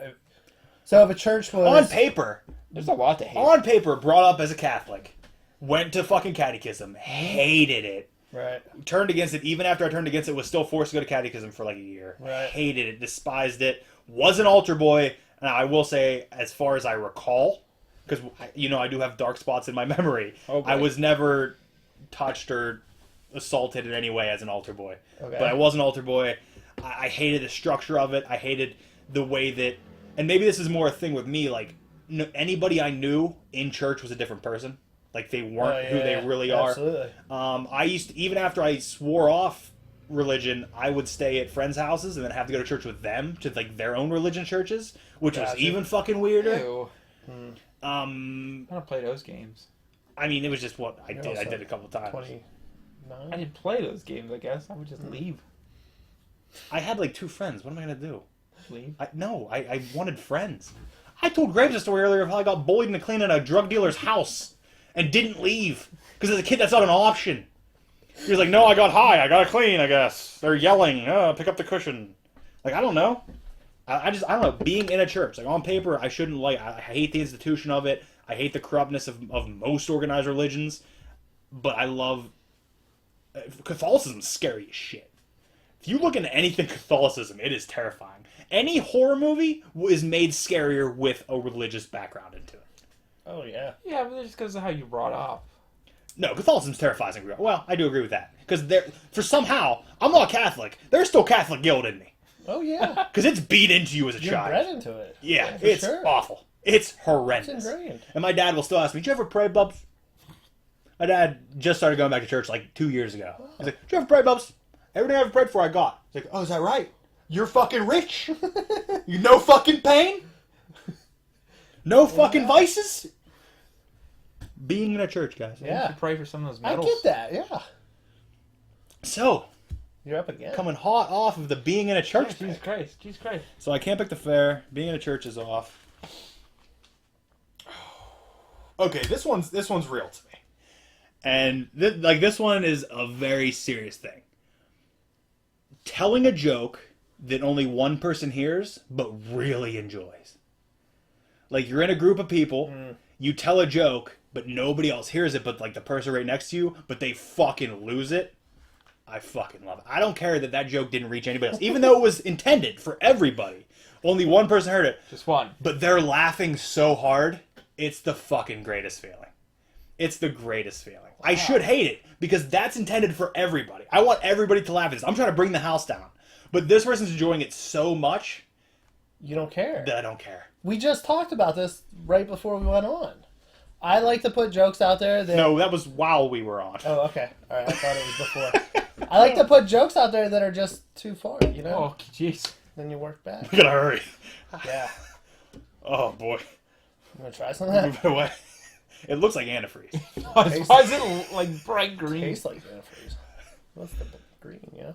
So if a church was On paper, There's a lot to hate. on paper, brought up as a Catholic, went to fucking catechism, hated it. right, Turned against it. Even after I turned against it, was still forced to go to catechism for like a year. Right. Hated it, despised it. Was an altar boy. Now, I will say, as far as I recall, because I do have dark spots in my memory. Oh, boy. I was never touched or assaulted in any way as an altar boy. Okay. But I was an altar boy. I hated the structure of it. I hated the way that, and maybe this is more a thing with me. Like, anybody I knew in church was a different person. Like, they weren't who they really are. Absolutely. I used to, even after I swore off religion, I would stay at friends' houses and then have to go to church with them to like their own religion churches, which was even fucking weirder. Ew. I don't play those games. I mean, it was just what I did. also I did a couple times. 29. I didn't play those games, I guess. I would just leave. I had like 2 friends. What am I gonna do? Leave? I wanted friends. I told Graves a story earlier of how I got bullied into cleaning a drug dealer's house and didn't leave because as a kid that's not an option. He was like, "No, I got high. I gotta clean. I guess they're yelling. Pick up the cushion." Like, I don't know. I don't know. Being in a church, like, on paper, I shouldn't like. I hate the institution of it. I hate the corruptness of most organized religions. But I love Catholicism's scary as shit. If you look into anything Catholicism, it is terrifying. Any horror movie is made scarier with a religious background into it. Oh yeah. Yeah, but just because of how you brought up. No, Catholicism's terrifying. Well, I do agree with that. Because somehow, I'm not Catholic. There's still Catholic guilt in me. Oh yeah. Because it's beat into you as a You're child. bred into it. Yeah, for it's sure. awful. It's horrendous. It's ingrained. And my dad will still ask me, "Did you ever pray, Bubs?" My dad just started going back to church like 2 years ago. He's like, "Do you ever pray, Bubs? Everything I ever prayed for, I got." He's like, "Oh, is that right? You're fucking rich? You no fucking pain? No fucking vices?" Being in a church, guys. You Yeah. should pray for some of those I medals. get that. Yeah. So, You're up again. coming hot off of the being in a church. Yeah, Jesus Christ. Jesus Christ. So I can't pick the fair. Being in a church is off. Okay, this one's real to me, and this one is a very serious thing. Telling a joke that only one person hears but really enjoys. Like you're in a group of people, you tell a joke but nobody else hears it, but like the person right next to you, but they fucking lose it. I fucking love it. I don't care that joke didn't reach anybody else, even though it was intended for everybody. Only one person heard it. Just one. But they're laughing so hard, it's the fucking greatest feeling. It's the greatest feeling. Wow. I should hate it, because that's intended for everybody. I want everybody to laugh at this. I'm trying to bring the house down. But this person's enjoying it so much You don't care. that I don't care. We just talked about this right before we went on. I like to put jokes out there that... No, that was while we were on. Oh, okay. All right, I thought it was before. I like to put jokes out there that are just too far, you know? Oh, jeez. Then you work back. We gotta hurry. Yeah. Oh, boy. You want to try some of that? Move away. It looks like antifreeze. Why is it like bright green? Tastes like antifreeze. What's the green, yeah?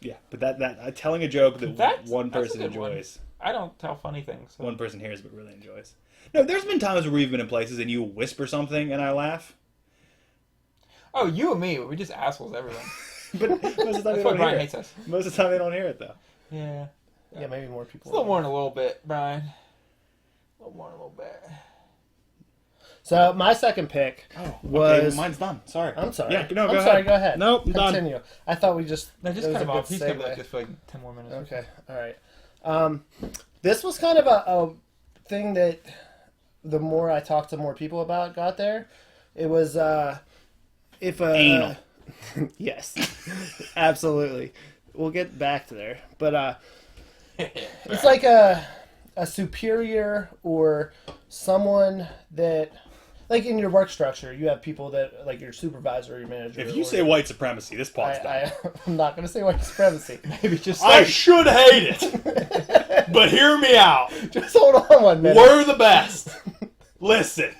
Yeah, but that telling a joke that That's one a person good one. enjoys. I don't tell funny things. So. One person hears but really enjoys. No, there's been times where we've been in places and you whisper something and I laugh. Oh, you and me, we're just assholes, everyone. But most of the time That's they why don't Brian hear hates it. us. Most of the time they don't hear it, though. Yeah. Yeah, maybe more people. It's a little more than a little bit, Brian. A little more than a little bit. So my second pick was... Okay, mine's done. Sorry. I'm sorry. Yeah, no, I'm go sorry, ahead. go ahead. Nope, I'm done. Continue. I thought we just... No, just that was cut him a good off. He's gonna be like segue. this for like 10 more minutes. Okay, all right. This was kind of a thing that the more I talked to more people about got there. It was if Anal. Yes, absolutely. We'll get back to there, but it's like a superior or someone that, like in your work structure, you have people that, like your supervisor or your manager. If you or say white supremacy, this pod's done. I'm not going to say white supremacy. Maybe just I should hate it, but hear me out. Just hold on 1 minute. We're the best. Listen.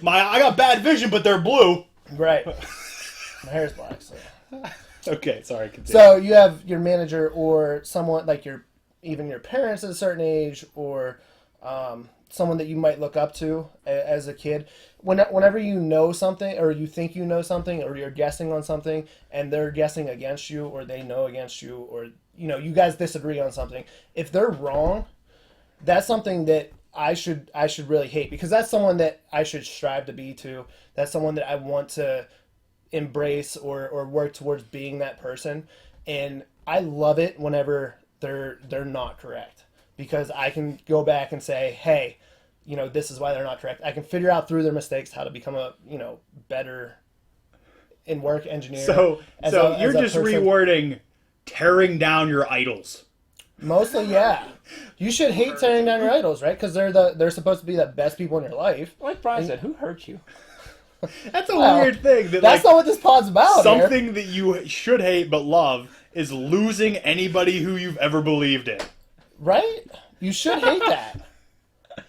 I got bad vision, but they're blue. Right. My hair's black, so. Okay, sorry, continue. So you have your manager or someone like even your parents at a certain age, or someone that you might look up to as a kid. Whenever you know something, or you think you know something, or you're guessing on something, and they're guessing against you, or they know against you, or you guys disagree on something. If they're wrong, that's something that I should really hate, because that's someone that I should strive to be to. That's someone that I want to embrace or work towards being that person. And I love it whenever they're not correct, because I can go back and say, hey, this is why they're not correct. I can figure out through their mistakes how to become a better in work engineer. So you're as a just person. rewording tearing down your idols. Mostly, yeah. You should hate tearing down your idols, right? Because they're supposed to be the best people in your life. Like Brian said, who hurt you? That's a weird thing. That's not what this pod's about. Something that you should hate but love is losing anybody who you've ever believed in. Right? You should hate that.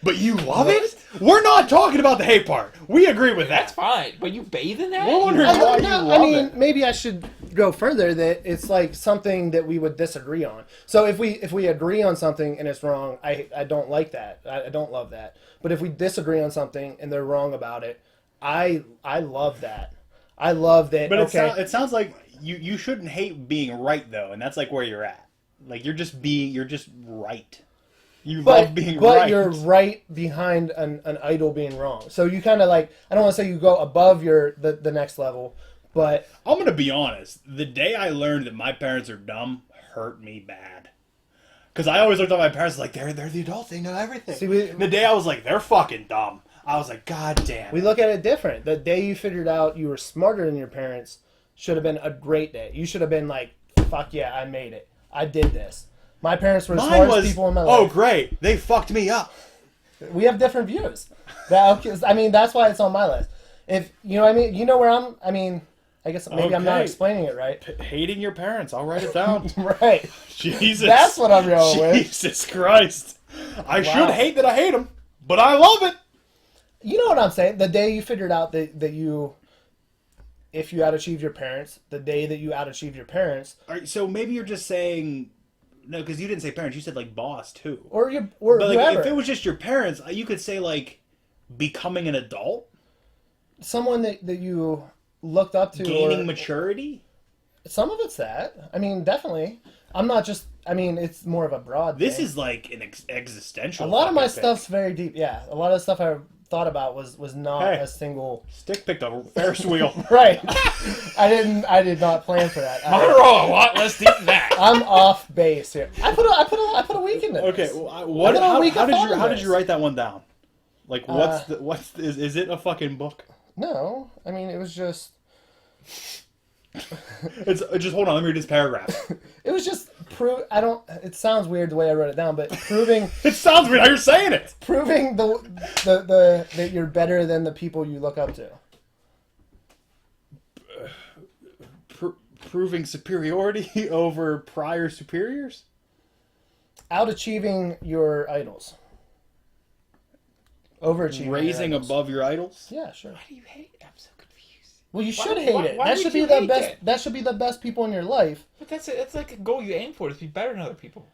But you love it? We're not talking about the hate part. We agree with That's that. fine, but you bathe in that? We're wondering why you love it. Maybe I should go further, that it's like something that we would disagree on. So if we agree on something and it's wrong, I don't like that. I don't love that. But if we disagree on something and they're wrong about it, I love that. I love that. But okay. it sounds like you shouldn't hate being right, though, and that's like where you're at. Like you're just right. You love being right. But you're right behind an idol being wrong. So you kind of like, I don't want to say you go above the next level, but... I'm going to be honest. The day I learned that my parents are dumb hurt me bad. Because I always looked at my parents like, they're the adults, they know everything. See, the day I was like, they're fucking dumb, I was like, God damn. We look at it different. The day you figured out you were smarter than your parents should have been a great day. You should have been like, fuck yeah, I made it. I did this. My parents were the smartest people in my life. Oh, great. They fucked me up. We have different views. That's why it's on my list. If you know what I mean, you know where I mean, I guess maybe I'm not Okay. explaining it right. Hating your parents. I'll write it down. Right. Jesus. That's what I'm going with. Jesus Christ. I Wow. should hate that I hate them, but I love it. You know what I'm saying? The day you figured out that you, if you out-achieved your parents, the day that you out-achieved your parents, All right, so maybe you're just saying... No, because you didn't say parents. You said, like, boss, too. or But, like, whoever, if it was just your parents, you could say, like, becoming an adult? someone that you looked up to, Gaining or, maturity? some of it's that. I mean, definitely. I'm not just. I mean, it's more of a broad. This thing. is, like, an existential... A lot of my fucking thing. stuff's very deep. Yeah, a lot of the stuff I thought about was not Hey. a single. Stick picked a Ferris wheel. Right. I did not plan for that. Mine are all a lot less deep than that. I'm off base here. I put a week into Okay, this. what? I got a How week of did you? thought How on did you this. write that one down? Like, is it a fucking book? No, I mean it was just. It's just hold on. Let me read this paragraph. It was just I don't. It sounds weird the way I wrote it down, but proving It sounds weird how you're saying it. the that you're better than the people you look up to. Proving superiority over prior superiors. Out achieving your idols. Overachieving. Raising your idols. above your idols. Yeah, sure. Why do you hate? I'm so confused. Well, you Why- should hate why- it. why That would should be you the hate best. it? That should be the best people in your life. But that's like a goal you aim for, is to be better than other people.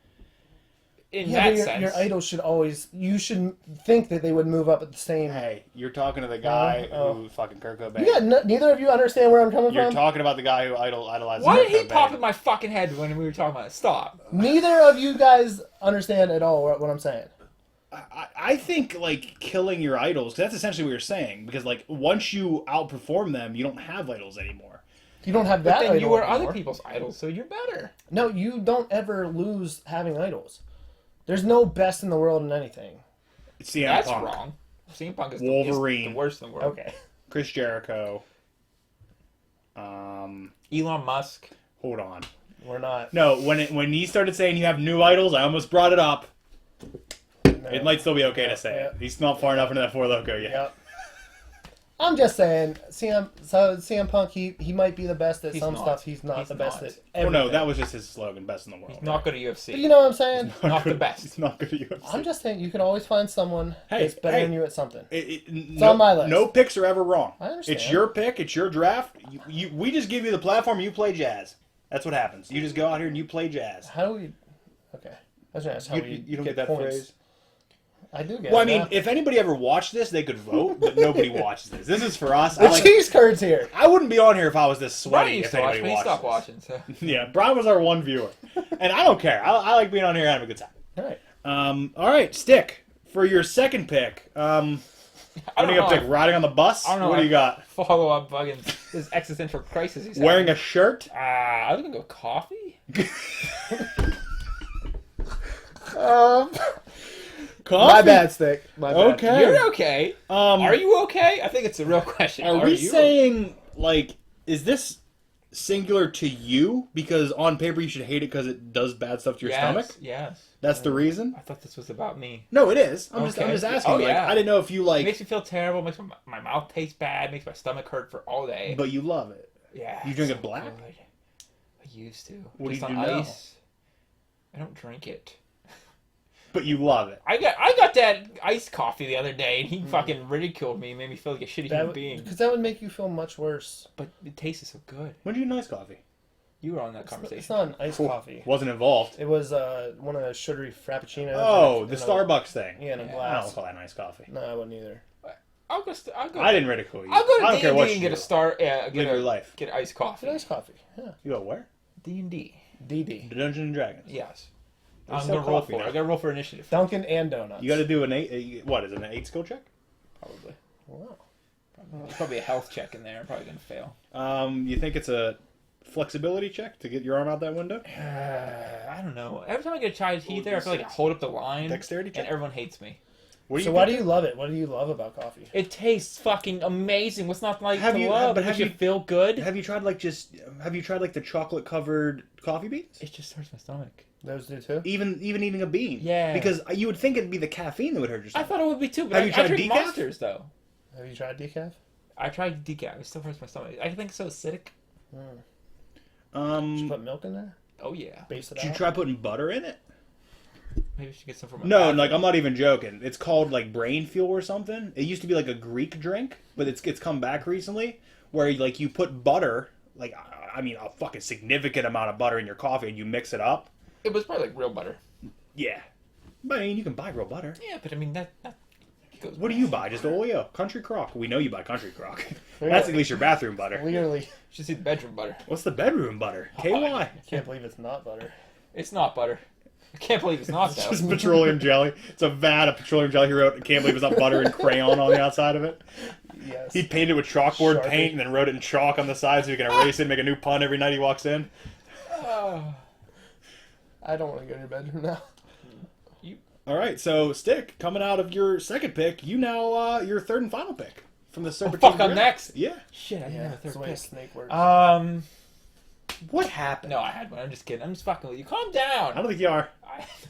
In Yeah, that but sense. your idols should always. You should think that they would move up at the same. Hey, you're talking to the guy Oh. who fucking Kurt Cobain. Yeah, neither of you understand where I'm coming You're from. talking about the guy who idolizes. Why Kurt did he Cobain. pop in my fucking head when we were talking about it? Stop. Neither of you guys understand at all what I'm saying. I think, like, killing your idols, 'cause that's essentially what you're saying. Because, like, once you outperform them, you don't have idols anymore. You don't have But that. then idol you are anymore. other people's idols, so you're better. No, you don't ever lose having idols. There's no best in the world in anything. CM That's Punk, wrong. CM Punk is Wolverine. the worst in the world. Okay. Chris Jericho. Elon Musk. Hold on. We're not. No, when he started saying you have new idols, I almost brought it up. It might still be okay to say it. Yeah. He's not far enough into that Four Loko yet. Yep. I'm just saying, CM Punk, he might be the best at He's some not. stuff. He's not He's the best not. at Oh everything. no, that was just his slogan, best in the world. He's not good at UFC. But you know what I'm saying? Not the best. He's not good at UFC. I'm just saying, you can always find someone Hey, that's better hey. than you at something. It's on my list. No picks are ever wrong. I understand. It's your pick. It's your draft. We just give you the platform. You play jazz. That's what happens. You just go out here and you play jazz. How do we? Okay, that's how we You don't get that points. phrase. I do get. Well, I it mean, now. if anybody ever watched this, they could vote, but nobody watches this. This is for us. The cheese curds here. I wouldn't be on here if I was this Brian sweaty. used If to watch, anybody but he watched stopped this. watching. So Yeah, Brian was our one viewer, and I don't care. I like being on here and having a good time. All right. All right, Stick, for your second pick. What I do you don't pick? know. Riding on the bus? I don't know. What do you got? Follow up fucking this existential crisis. He's Wearing a shirt? I was gonna go coffee. Coffee? My bad, Stick. My bad. Okay. You're okay. Are Are you okay? I think it's a real question. Are we you? saying, like, is this singular to you? Because on paper you should hate it because it does bad stuff to your Yes, stomach? Yes. That's the reason? I thought this was about me. No, it is. I'm Okay. just asking. Oh, like, yeah. I didn't know if you, It like, makes me feel terrible. Makes my mouth taste bad. Makes my stomach hurt for all day. but you love it. Yeah. You drink it's it black? good. I used to. What do Just you on do now? ice. I don't drink it. But you love it. I got that iced coffee the other day, and he fucking ridiculed me, made me feel like a shitty human being. Because that would make you feel much worse. But it tasted so good. When did you do nice coffee? You were on that conversation. It's not an iced coffee. Wasn't involved. It was one of the sugary frappuccinos. Oh, in the a- Starbucks thing. Yeah, in a I glass. don't call that nice coffee. No, I wouldn't either. I'll go. I didn't ridicule you. I'll go I to don't D care and what D and you get a do. star. Get Live your life. Get iced coffee. It's iced coffee. Yeah. You go where? D and D. DD. The Dungeons and Dragons. Yes. They I'm sell gonna roll coffee for now. it. I gotta roll for initiative. Dunkin' and donuts. You got to do an 8. What is it? An 8 skill check? Probably. Wow. There's probably a health check in there. I'm probably gonna fail. You think it's a flexibility check to get your arm out that window? I don't know. Every time I get a chai tea there, I feel like I hold up the line. Dexterity check? And everyone hates me. What So why do you love it? What do you love about coffee? It tastes fucking amazing. What's not like Have to you- love? but It have makes you- you feel good? Have you tried like the chocolate covered coffee beans? It just hurts my stomach. Those do too? Even eating a bean. Yeah. Because you would think it'd be the caffeine that would hurt your I stomach. thought it would be too, but Have I you tried drink decaf? Monsters though. Have you tried decaf? I tried decaf. It still hurts my stomach. I think it's so acidic. Did you put milk in there? Oh yeah. Base it Did you out? try putting butter in it? Maybe we should get some from. No, like I'm not even joking. It's called like brain fuel or something. It used to be like a Greek drink, but it's come back recently where like you put butter, like I mean a fucking significant amount of butter in your coffee and you mix it up. It was probably like real butter. Yeah, but I mean you can buy real butter. Yeah, but I mean that goes. What do you buy? Just Oleo, Country Crock. We know you buy Country Crock. That's at least your bathroom butter. Clearly. You should see the bedroom butter. What's the bedroom butter? KY. I can't believe it's not butter. It's not butter. I can't believe it's not It's though. just petroleum jelly. It's a vat of petroleum jelly. He wrote, I can't believe it's not butter and crayon on the outside of it. Yes. He painted it with chalkboard Sharpie. paint and then wrote it in chalk on the side so he can erase it and make a new pun every night he walks in. I don't want to go to your bedroom now. All right, so Stick, coming out of your second pick, you now your third and final pick from the Serpentine. Fuck, I'm Draft. next. Yeah. Shit, I didn't have a That's the third way a pick. snake works. What happened? No, I had one. I'm just kidding. I'm just fucking with you. Calm down. I don't think you are.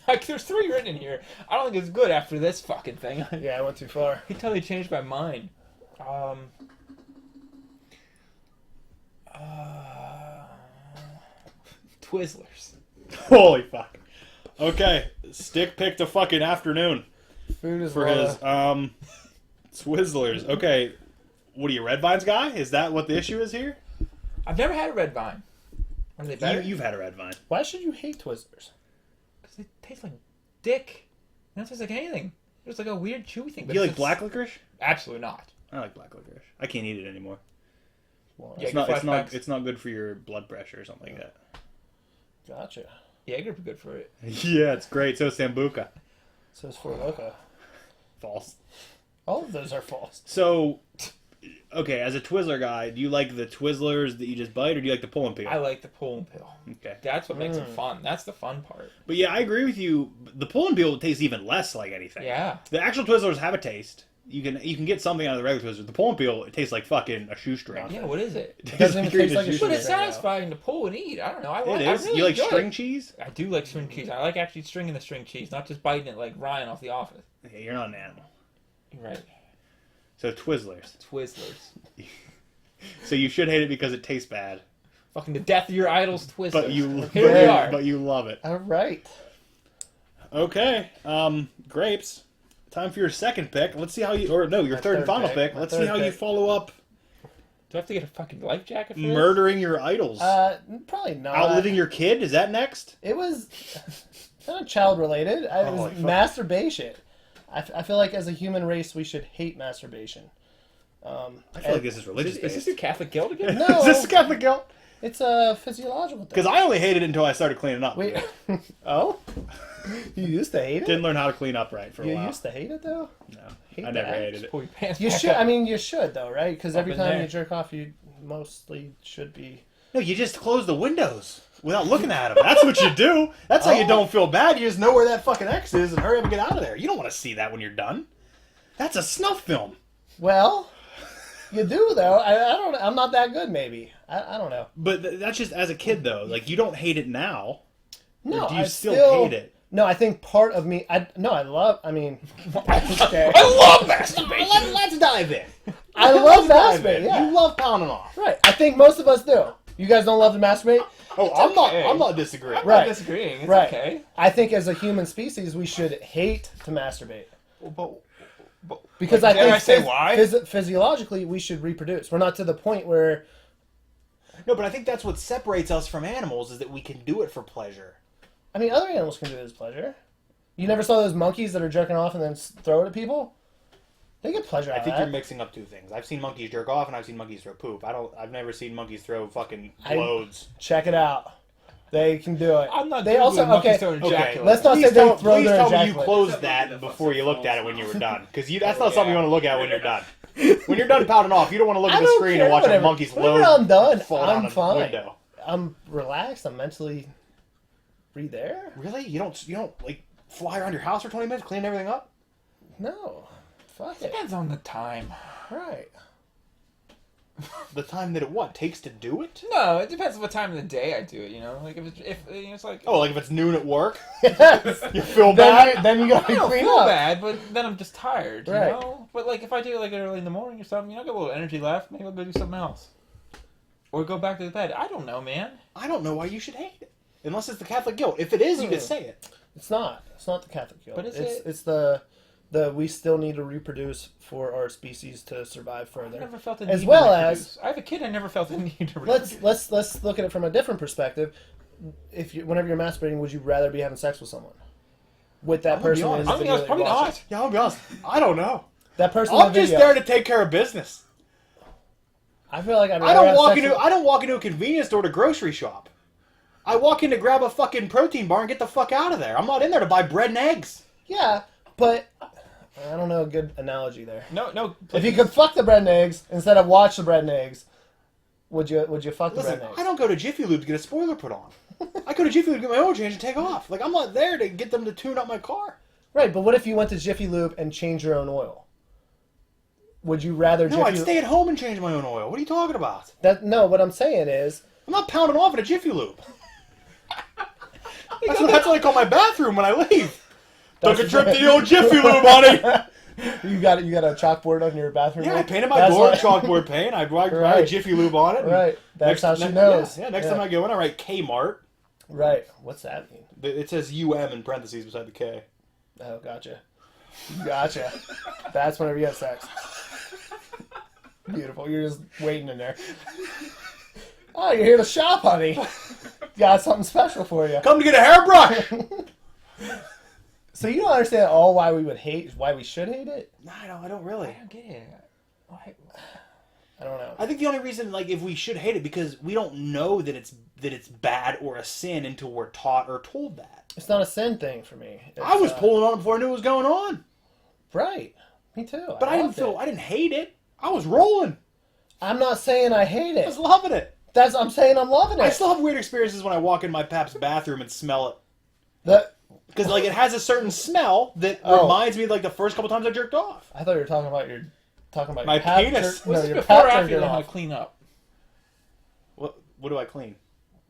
Like, there's 3 written in here. I don't think it's good after this fucking thing. Yeah, I went too far. He totally changed my mind. Twizzlers. Holy fuck. Okay, Stick picked a fucking afternoon Food is for his Twizzlers. Okay, what are you, Red Vines guy? Is that what the issue is here? I've never had a red vine. Are they better? You've had a Red Vine. Why should you hate Twizzlers? Because they taste like dick. They don't taste like anything. It's like a weird chewy thing. Do you like black licorice? Absolutely not. I like black licorice. I can't eat it anymore. Well, Yeah, It's good not. flashbacks. It's not good for your blood pressure or something like that. Gotcha. Jaeger would be good for it. Yeah, it's great. So is Sambuca. So it's for Loca. False. All of those are false. So, okay, as a Twizzler guy, do you like the Twizzlers that you just bite, or do you like the pull and peel? I like the pull and peel. Okay. That's what makes it fun. That's the fun part. But yeah, I agree with you. The pull and peel tastes even less like anything. Yeah. The actual Twizzlers have a taste. You can get something out of the regular Twizzlers. The pull and peel, it tastes like fucking a shoestring. Yeah, what is it? It doesn't even taste like a But shoestring. it's satisfying to pull and eat. I don't know. I It is. I really You like enjoy string it. cheese? I do like string cheese. I like actually stringing the string cheese, not just biting it like Ryan off The Office. Yeah, you're not an animal. You're right. So Twizzlers. Twizzlers. So you should hate it because it tastes bad. Fucking the death of your idols, Twizzlers. But Here we are. But you love it. All right. Okay. Grapes. Time for your second pick. Let's see how you, or no, your My third and third final pick. pick. My Let's see third how you pick. follow up Do I have to get a fucking life jacket for this? murdering your idols. Probably not. Outliving your kid? Is that next? It was not child related. It Holy was fuck. masturbation. I feel like as a human race we should hate masturbation. I feel like this is religious Is this based. your Catholic guild again? No, Is this Catholic guilt? it's a physiological thing. Because I only hated it until I started cleaning up. Wait, oh, you used to hate it. Didn't learn how to clean up right for a You while. used to hate it though. No, hate I never that. hated it. Pull your pants You back should. up. I mean, you should though, right? Because every in time there. you jerk off, you mostly should be. No, you just close the windows without looking at them. That's what you do. That's how you Oh. don't feel bad. You just know where that fucking X is and hurry up and get out of there. You don't want to see that when you're done. That's a snuff film. Well, you do though. I don't. I'm not that good. Maybe. I don't know. But that's just as a kid, though. Like, you don't hate it now. No, Or do you I still hate it? No, I think part of me. I love. I mean, okay. I love masturbation. Let's dive in. I love Dive masturbate. in. Yeah, You love pounding off. right. I think most of us do. You guys don't love to masturbate. Oh, okay. I'm not disagreeing. I'm Right. not disagreeing. It's Right. okay. I think as a human species, we should hate to masturbate But because Like, I dare think I say why? physiologically we should reproduce. We're not to the point where. No, but I think that's what separates us from animals is that we can do it for pleasure. I mean, other animals can do it as pleasure. You never saw those monkeys that are jerking off and then throw it at people? They get pleasure out I of think that. you're mixing up two things. I've seen monkeys jerk off and I've seen monkeys throw poop. I've never seen monkeys throw fucking loads. Check it out. They can do it. I'm not. They also monkeys okay. throwing Okay, ejaculate. Let's not say they throw please their tell me you ejaculate. closed that before you looked at it when you were done. Because that's not yeah. something you want to look at when you're done. When you're done pounding off, you don't want to look I at the don't screen care, and watch a whatever. monkey's Whenever load I'm done, fall I'm down a fine. window. I'm relaxed. I'm mentally free there. Really? You don't like fly around your house for 20 minutes, clean everything up? No. Fuck it. Depends on the time. Right. The time that it takes to do it? No, it depends on what time of the day I do it. Like it's like like if it's noon at work, Yes. you feel bad. Then you gotta I don't clean feel up. bad, but then I'm just tired. Right. You know. But like if I do it like early in the morning or something, I got a little energy left. Maybe I'll go do something else, or go back to the bed. I don't know, man. I don't know why you should hate it, unless it's the Catholic guilt. If it is, you can say it. It's not. It's not the Catholic guilt. But It's the we still need to reproduce for our species to survive I further. never felt the As need well to as- reproduce. I have a kid. I never felt the need to reproduce. Let's look at it from a different perspective. Whenever you're masturbating, would you rather be having sex with someone? With that I'm gonna be person in honest. the I'm video honest, that probably you're watching? not. Yeah, I'll be honest. I don't know. That person I'm in the just video. there to take care of business. I feel like I'd I rather don't have walk sex into a convenience store to grocery shop. I walk in to grab a fucking protein bar and get the fuck out of there. I'm not in there to buy bread and eggs. Yeah, but I don't know a good analogy there. No. If you could fuck the bread and eggs instead of watch the bread and eggs, would you fuck the Listen, bread and eggs? I don't go to Jiffy Lube to get a spoiler put on. I go to Jiffy Lube to get my oil change and take off. Like, I'm not there to get them to tune up my car. Right, but what if you went to Jiffy Lube and changed your own oil? Would you rather No, Jiffy I'd stay at home and change my own oil. What are you talking about? No, what I'm saying is I'm not pounding off at a Jiffy Lube. That's what I call my bathroom when I leave. Took a trip to the old Jiffy Lube, honey. you got a chalkboard on your bathroom. Yeah, wall? I painted my That's door what- chalkboard paint. I write Right. Jiffy Lube on it. Right, that's how she knows. Yeah, next time I go in, I write Kmart. Right, what's that mean? It says UM in parentheses beside the K. Oh, gotcha. That's whenever you have sex. Beautiful. You're just waiting in there. Oh, you're here to shop, honey. Got something special for you. Come to get a hairbrush. So you don't understand at all why we should hate it? No, I don't really. I don't get it. Why? I don't know. I think the only reason, like, if we should hate it, because we don't know that it's bad or a sin until we're taught or told that. It's not a sin thing for me. I was pulling on it before I knew what was going on, Right. Me too. but I didn't hate it. I was rolling. I'm not saying I hate I was it. loving it. I'm saying I'm loving it. I still have weird experiences when I walk in my pap's bathroom and smell it. Because, like, it has a certain smell that reminds me of, like, the first couple times I jerked off. I thought you were talking about My your pap penis. No, This is your before pap or after turned you it know how to off. clean up. What do I clean?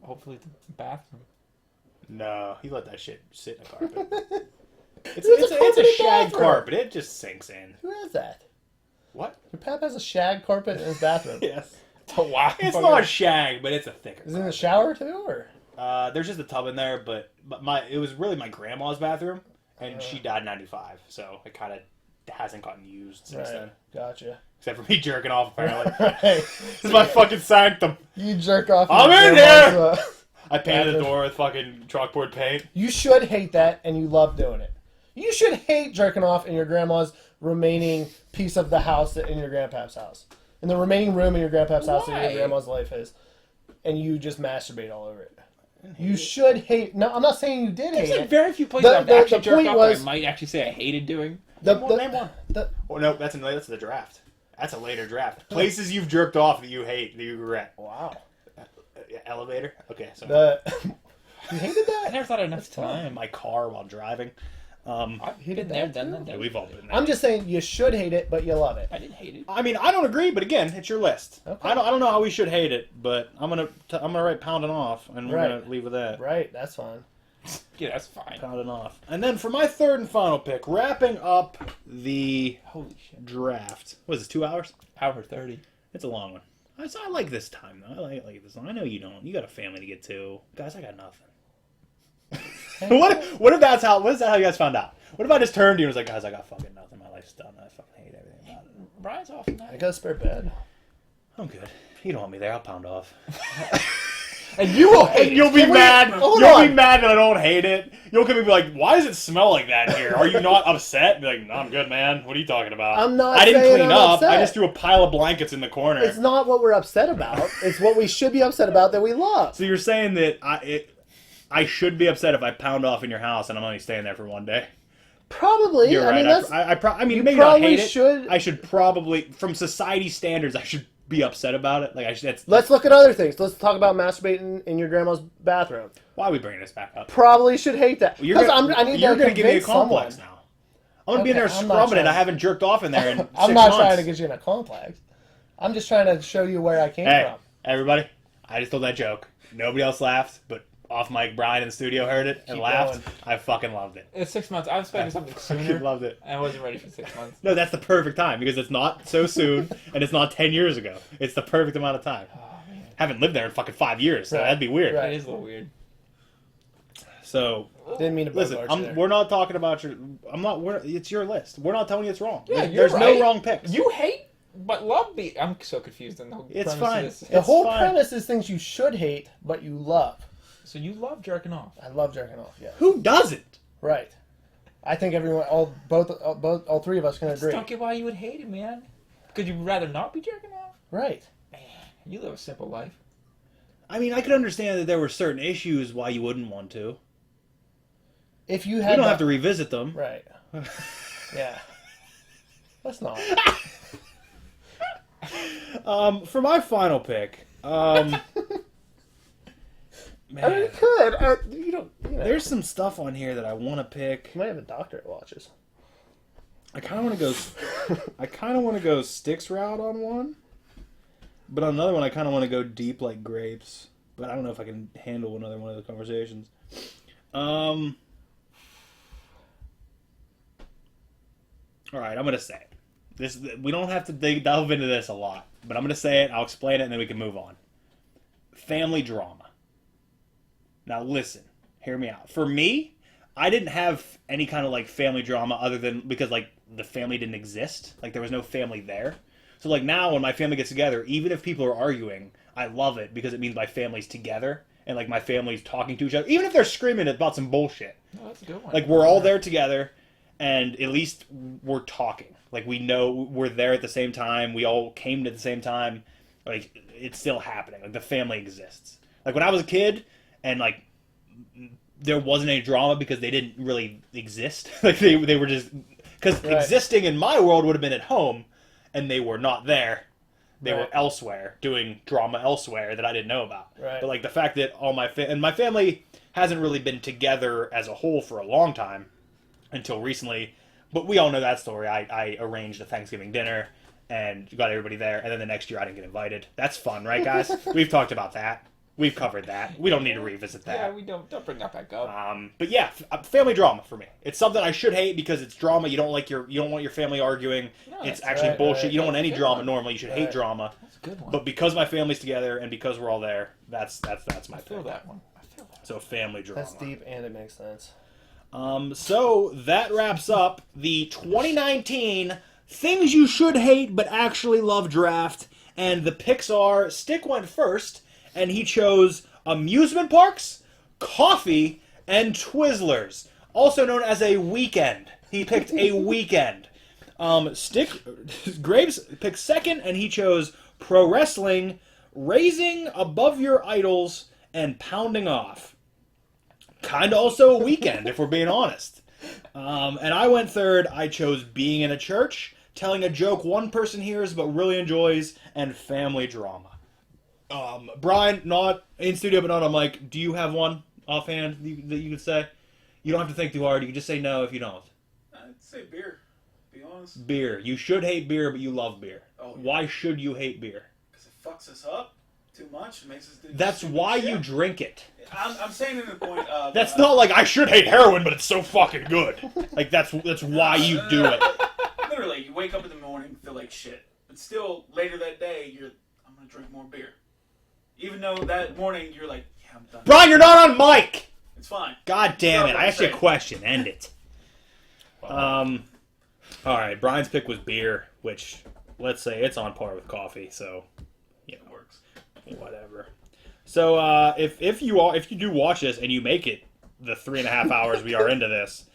Hopefully the bathroom. No, he let that shit sit in the carpet. It's a it's a carpeted shag bathroom. carpet. It just sinks in. Who has that? What? Your pap has a shag carpet in his bathroom. Yes. Wow. It's not shag, but it's a thicker. Is it in the shower too, or? There's just a tub in there, but it was really my grandma's bathroom, and she died in '95, so it kind of hasn't gotten used since then. Gotcha. Except for me jerking off, apparently. Right. This is my fucking sanctum. You jerk off. I'm your in grandma's, here! I painted the bathroom. door with fucking chalkboard paint. You should hate that, and you love doing it. You should hate jerking off in your grandma's remaining piece of the house in your grandpa's house. In the remaining room in your grandpa's house that Why? your grandma's life is. And you just masturbate all over it. You should hate... No, I'm not saying you did hate There's like it. very few places I've actually the jerked point off was- that I might actually say I hated doing. The, Name one. Oh, no, that's the draft. That's a later draft. Places you've jerked off that you hate, that you regret. wow. Elevator? Okay, so You hated I that? never thought I had enough in time. my car while driving. I've hated been there, that done too? that. Yeah, we've all been there. I'm just saying you should hate it, but you love it. I didn't hate it. I mean, I don't agree, but again, it's your list. Okay. I don't know how we should hate it, but I'm gonna write pounding off, and we're Right. gonna leave with that. Right, that's fine. Yeah, that's fine. Pounding off, and then for my third and final pick, wrapping up the Holy shit. draft. What is it? 2 hours? Hour 30. It's a long one. I like this time though. I like this one. I know you don't. You got a family to get to, guys. I got nothing. What if that's how? What is that how you guys found out? What if I just turned to you and was like, guys, I got fucking nothing. My life's done. I fucking hate everything about it. Brian's off tonight. I got a spare bed. I'm good. You don't want me there. I'll pound off. And you will hate And you'll be mad. hold You'll on. be mad that I don't hate it. You'll come and be like, "Why does it smell like that in here? Are you not upset?" Be like, "No, I'm good, man. What are you talking about?" I'm not I didn't saying clean I'm up. upset. I just threw a pile of blankets in the corner. It's not what we're upset about. It's what we should be upset about that we love. So you're saying that I should be upset if I pound off in your house and I'm only staying there for one day? Probably. You're right. I mean, that's, I mean, you maybe not probably hate it. should- I should probably, from society standards, I should be upset about it. Like I should. That's let's look at other things. Let's talk about masturbating in your grandma's bathroom. why are we bringing this back up? Probably should hate that. You're Because gonna, I need you're to gonna give me a convince complex someone. now. I'm gonna be in Okay, there I'm not scrubbing it. trying- I haven't jerked off in there in 6 I'm not months. trying to get you in a complex. I'm just trying to show you where I came Hey, from. everybody, I just told that joke. Nobody else laughed, but off mic, Brian in the studio heard it and Keep laughed. going. I fucking loved it. It's 6 months. I was expecting something fucking sooner. loved it. I wasn't ready for 6 months. No, that's the perfect time because it's not so soon and it's not 10 years ago. It's the perfect amount of time. Oh, man. Haven't lived there in fucking 5 years, so Right. that'd be weird. Right. It is a little weird. So, Didn't mean to listen, bug there. we're not talking about your. I'm not. It's your list. We're not telling you it's wrong. Yeah, There's you're no right. wrong picks. You hate but love beer. I'm so confused in the whole It's premise fine. of this. The It's whole fine. premise is things you should hate, but you love. So you love jerking off. I love jerking off. Yeah. Who doesn't? Right. I think everyone, all three of us can Just agree. don't get why you would hate it, man. Because you'd rather not be jerking off? Right. Man, you live a simple life. I mean, I could understand that there were certain issues why you wouldn't want to. If you You had, don't have to revisit them. Right. Yeah. Let's not. For my final pick, man, I mean, you could. You know. there's some stuff on here that I want to pick. You might have a doctor that watches. I kind of want to go. I kind of want to go sticks route on one, but on another one, I kind of want to go deep like grapes. But I don't know if I can handle another one of the conversations. All right, I'm gonna say it. This we don't have to delve into this a lot, but I'm gonna say it. I'll explain it, and then we can move on. Family drama. Now listen, hear me out. For me, I didn't have any kind of like family drama other than because like the family didn't exist. Like there was no family there. So like now when my family gets together, even if people are arguing, I love it because it means my family's together and like my family's talking to each other. Even if they're screaming about some bullshit. No, that's a good one. Like we're all there together and at least we're talking. Like we know we're there at the same time. We all came at the same time. Like it's still happening. Like the family exists. Like when I was a kid and like there wasn't any drama because they didn't really exist. Like they were just because Right. existing in my world would have been at home and they were not there. They were Right. elsewhere doing drama elsewhere that I didn't know about. Right. But like the fact that all my and my family hasn't really been together as a whole for a long time until recently. But we all know that story. I arranged a Thanksgiving dinner and got everybody there, and then the next year I didn't get invited. That's fun, right, guys? We've talked about that. We've covered that. We don't need to revisit that. Yeah, we don't bring that back up. But yeah, family drama for me. It's something I should hate because it's drama. You don't want your family arguing. No, It's that's actually right, bullshit. right. You don't want any That's a good drama one. normally. You should hate Right. drama. That's a good one. But because my family's together and because we're all there, that's my I feel pick. that one. I feel that. So family drama. That's deep and it makes sense. So that wraps up the 2019 Things You Should Hate But Actually Love draft. And the picks are, Stick went first, and he chose Amusement Parks, Coffee, and Twizzlers. Also known as a weekend. He picked a weekend. Graves picked second, and he chose Pro Wrestling, Raising Above Your Idols, and Pounding Off. Kind of also a weekend, if we're being honest. And I went third. I chose Being in a Church, Telling a Joke one person hears but really enjoys, and Family Drama. Brian, not in studio but not on mic, do you have one offhand that you could say? You don't have to think too hard. You can just say no if you don't. I'd say beer. Be honest. Beer. You should hate beer, but you love beer. Oh, yeah. Why should you hate beer? Because it fucks us up too much. It makes us do That's stupid why shit. you drink it. I'm saying it in the point of. That's not like I should hate heroin, but it's so fucking good. Like that's why you do it. Literally, you wake up in the morning, feel like shit, but still later that day, I'm gonna drink more beer. Even though that morning you're like, yeah, I'm done. Brian, you're not on mic. It's fine. God damn it! No, I asked you a I'm saying. question. End it. All right. Brian's pick was beer, which let's say it's on par with coffee. So, you know, It works. whatever. So if you do watch this and you make it the 3.5 hours we are into this,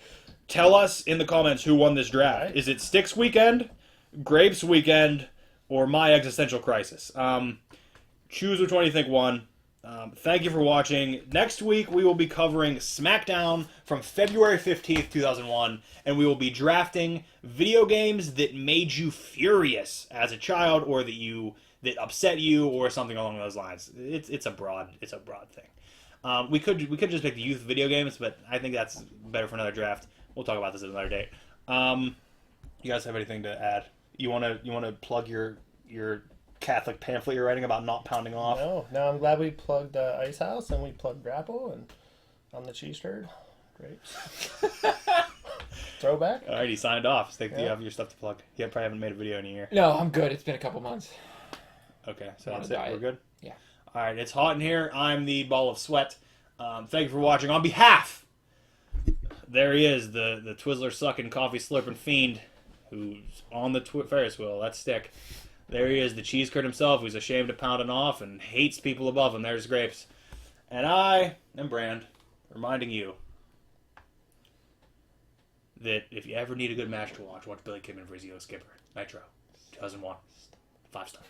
tell us in the comments who won this draft. Right. Is it Sticks Weekend, Grapes Weekend, or My Existential Crisis? Choose which one you think won. Thank you for watching. Next week we will be covering SmackDown from February 15th, 2001, and we will be drafting video games that made you furious as a child or that upset you or something along those lines. It's a broad thing. We could just pick the youth video games, but I think that's better for another draft. We'll talk about this at another date. You guys have anything to add? You want to plug your Catholic pamphlet you're writing about not pounding off. No, I'm glad we plugged Ice House and we plugged Grapple and I'm the cheese turd. Grapes. Throwback. All right, he signed off. So you have your stuff to plug. You probably haven't made a video in a year. No, I'm good. It's been a couple months. Okay, so On that's a it. diet. We're good? Yeah. All right, it's hot in here. I'm the ball of sweat. Thank you for watching. On behalf, there he is, the Twizzler sucking, coffee slurping fiend who's on the Ferris wheel. That's Stick. There he is, the cheese curd himself, who's ashamed of pounding off and hates people above him. There's Grapes. And I am Brand, reminding you that if you ever need a good match to watch Billy Kidman versus Yo Skipper. Nitro, 2001. 5 stars.